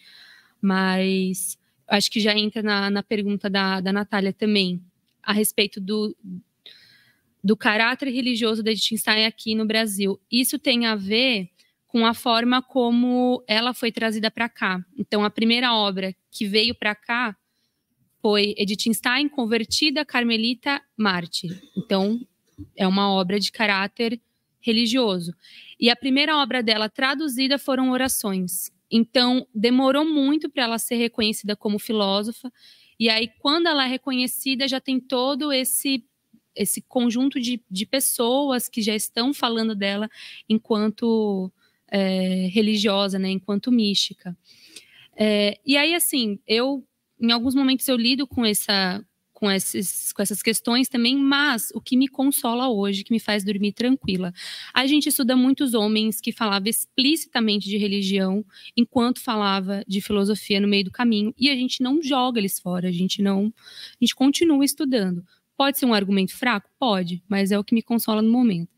Mas acho que já entra na pergunta da Natália também, a respeito do caráter religioso da Edith Stein aqui no Brasil. Isso tem a ver com a forma como ela foi trazida para cá. Então, a primeira obra que veio para cá foi Edith Stein, convertida, carmelita, mártir. Então, é uma obra de caráter religioso. E a primeira obra dela traduzida foram orações. Então, demorou muito para ela ser reconhecida como filósofa. E aí, quando ela é reconhecida, já tem todo esse conjunto de pessoas que já estão falando dela enquanto religiosa, né, enquanto mística. E aí, assim, em alguns momentos eu lido com essas questões também, mas o que me consola hoje, que me faz dormir tranquila, a gente estuda muitos homens que falavam explicitamente de religião, enquanto falava de filosofia no meio do caminho, e a gente não joga eles fora, a gente continua estudando. Pode ser um argumento fraco? Pode, mas é o que me consola no momento.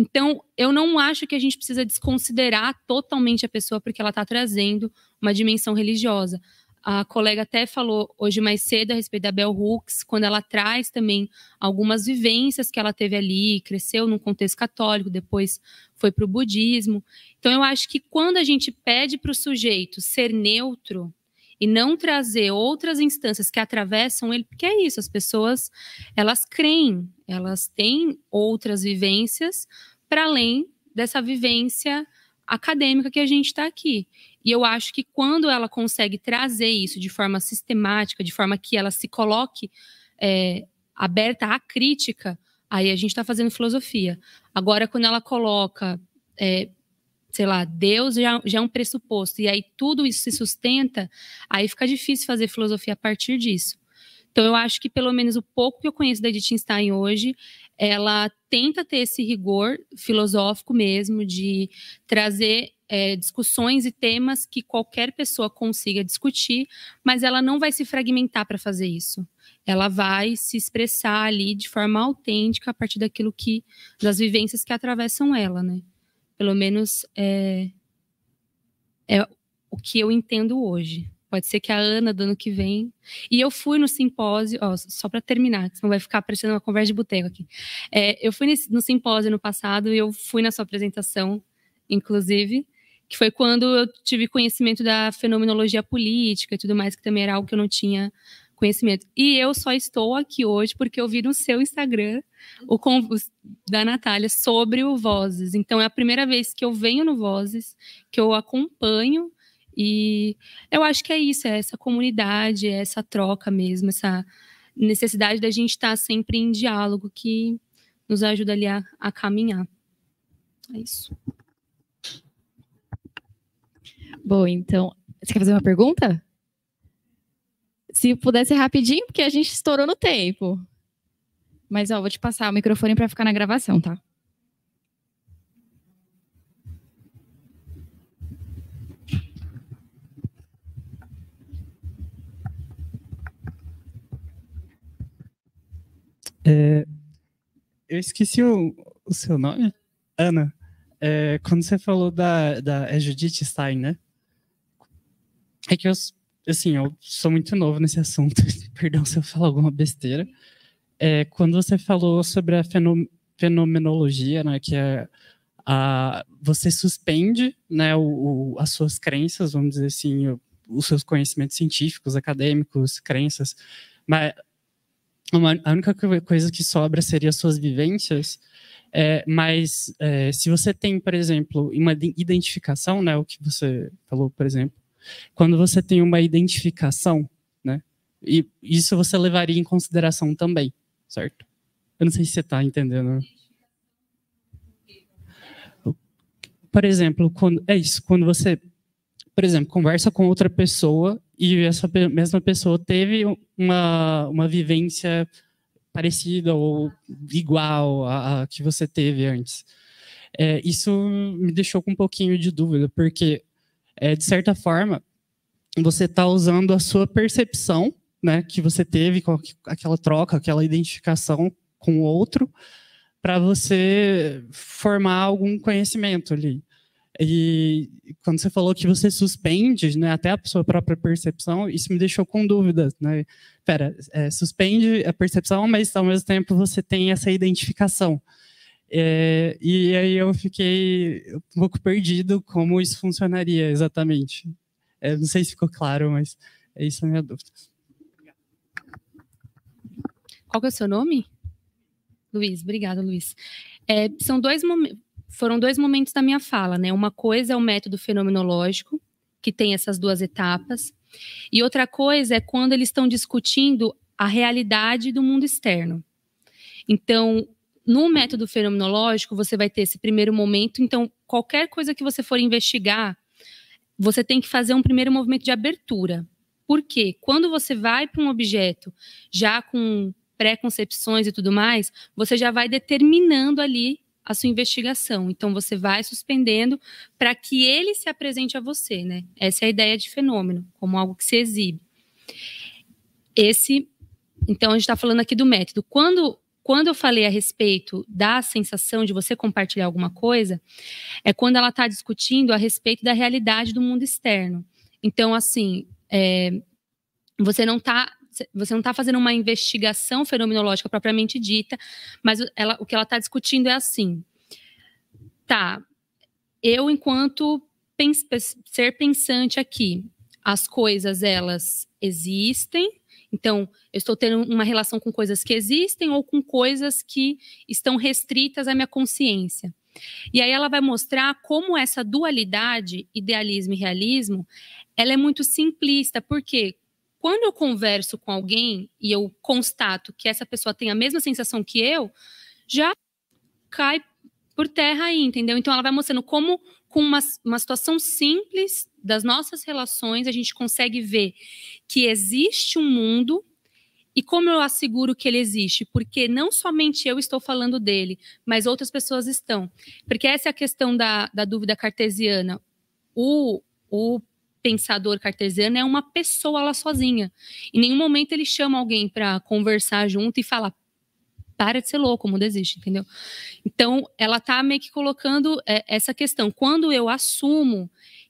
Então, eu não acho que a gente precisa desconsiderar totalmente a pessoa porque ela está trazendo uma dimensão religiosa. A colega até falou hoje mais cedo a respeito da Bell Hooks, quando ela traz também algumas vivências que ela teve ali, cresceu num contexto católico, depois foi para o budismo. Então, eu acho que quando a gente pede para o sujeito ser neutro e não trazer outras instâncias que atravessam ele, porque é isso, as pessoas, elas creem, elas têm outras vivências para além dessa vivência acadêmica que a gente está aqui. E eu acho que quando ela consegue trazer isso de forma sistemática, de forma que ela se coloque aberta à crítica, aí a gente está fazendo filosofia. Agora, quando ela coloca, sei lá, Deus já é um pressuposto, e aí tudo isso se sustenta, aí fica difícil fazer filosofia a partir disso. Então, eu acho que, pelo menos o pouco que eu conheço da Edith Stein hoje, ela tenta ter esse rigor filosófico mesmo, de trazer discussões e temas que qualquer pessoa consiga discutir, mas ela não vai se fragmentar para fazer isso. Ela vai se expressar ali de forma autêntica a partir das vivências que atravessam ela, né? Pelo menos é o que eu entendo hoje. Pode ser que a Ana, do ano que vem... E eu fui no simpósio... só para terminar, senão vai ficar parecendo uma conversa de boteco aqui. Eu fui no simpósio no passado e eu fui na sua apresentação, inclusive, que foi quando eu tive conhecimento da fenomenologia política e tudo mais, que também era algo que eu não tinha conhecimento. E eu só estou aqui hoje porque eu vi no seu Instagram da Natália sobre o Vozes. Então, é a primeira vez que eu venho no Vozes, que eu acompanho. E eu acho que é isso, é essa comunidade, é essa troca mesmo, essa necessidade da gente estar sempre em diálogo que nos ajuda ali a caminhar. É isso. Bom, então, você quer fazer uma pergunta? Se pudesse rapidinho, porque a gente estourou no tempo. Mas, vou te passar o microfone para ficar na gravação, tá? Eu esqueci o seu nome, Ana. Quando você falou é Judith Stein, né? É que eu sou muito novo nesse assunto, perdão se eu falar alguma besteira. Quando você falou sobre a fenomenologia, né, que você suspende, né, as suas crenças, vamos dizer assim, os seus conhecimentos científicos, acadêmicos, crenças, mas a única coisa que sobra seria as suas vivências. Mas se você tem, por exemplo, uma identificação, né, o que você falou, por exemplo, quando você tem uma identificação, né, e isso você levaria em consideração também, certo? Eu não sei se você está entendendo. Por exemplo, quando você, por exemplo, conversa com outra pessoa e essa mesma pessoa teve uma vivência parecida ou igual à que você teve antes. Isso me deixou com um pouquinho de dúvida, porque, de certa forma, você está usando a sua percepção, né, que você teve com aquela troca, aquela identificação com o outro, para você formar algum conhecimento ali. E quando você falou que você suspende, né, até a sua própria percepção, isso me deixou com dúvidas, né? Suspende a percepção, mas ao mesmo tempo você tem essa identificação. E aí eu fiquei um pouco perdido como isso funcionaria exatamente. Não sei se ficou claro, mas é isso a minha dúvida. Qual que é o seu nome? Luiz, obrigada, Luiz. Foram dois momentos da minha fala, né? Uma coisa é o método fenomenológico, que tem essas duas etapas, e outra coisa é quando eles estão discutindo a realidade do mundo externo. Então, no método fenomenológico, você vai ter esse primeiro momento, então, qualquer coisa que você for investigar, você tem que fazer um primeiro movimento de abertura. Por quê? Quando você vai para um objeto já com pré-concepções e tudo mais, você já vai determinando ali a sua investigação. Então, você vai suspendendo para que ele se apresente a você, né? Essa é a ideia de fenômeno, como algo que se exibe. Então, a gente está falando aqui do método. Quando eu falei a respeito da sensação de você compartilhar alguma coisa, é quando ela está discutindo a respeito da realidade do mundo externo. Então, assim, você não está fazendo uma investigação fenomenológica propriamente dita, mas o que ela está discutindo é assim, eu enquanto ser pensante aqui, as coisas elas existem, então eu estou tendo uma relação com coisas que existem ou com coisas que estão restritas à minha consciência. E aí ela vai mostrar como essa dualidade, idealismo e realismo, ela é muito simplista, porque quando eu converso com alguém e eu constato que essa pessoa tem a mesma sensação que eu, já cai por terra aí, entendeu? Então ela vai mostrando como, com uma situação simples das nossas relações, a gente consegue ver que existe um mundo e como eu asseguro que ele existe, porque não somente eu estou falando dele, mas outras pessoas estão. Porque essa é a questão da dúvida cartesiana. O pensador cartesiano é uma pessoa lá sozinha. Em nenhum momento ele chama alguém para conversar junto e fala, para de ser louco, o mundo existe, entendeu? Então, ela está meio que colocando essa questão. Quando eu assumo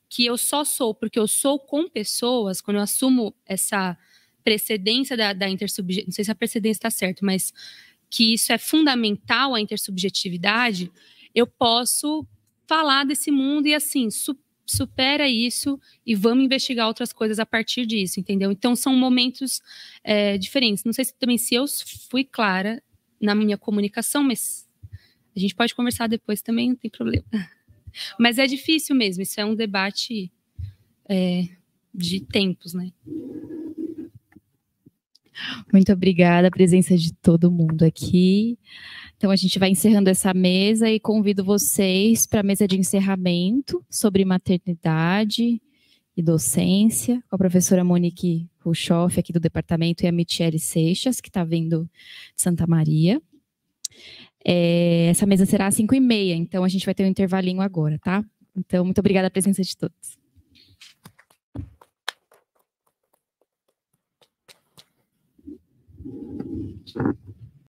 que eu só sou porque eu sou com pessoas, quando eu assumo essa precedência da intersubjetividade, não sei se a precedência está certo, mas que isso é fundamental à intersubjetividade, eu posso falar desse mundo e assim, supera isso e vamos investigar outras coisas a partir disso, entendeu? Então, são momentos diferentes. Não sei se eu fui clara na minha comunicação, mas a gente pode conversar depois também, não tem problema. Mas é difícil mesmo, isso é um debate de tempos, né? Muito obrigada a presença de todo mundo aqui. Então, a gente vai encerrando essa mesa e convido vocês para a mesa de encerramento sobre maternidade e docência, com a professora Monique Ruchoff, aqui do departamento, e a Michele Seixas, que está vindo de Santa Maria. Essa mesa será às 5h30, então a gente vai ter um intervalinho agora, tá? Então, muito obrigada a presença de todos.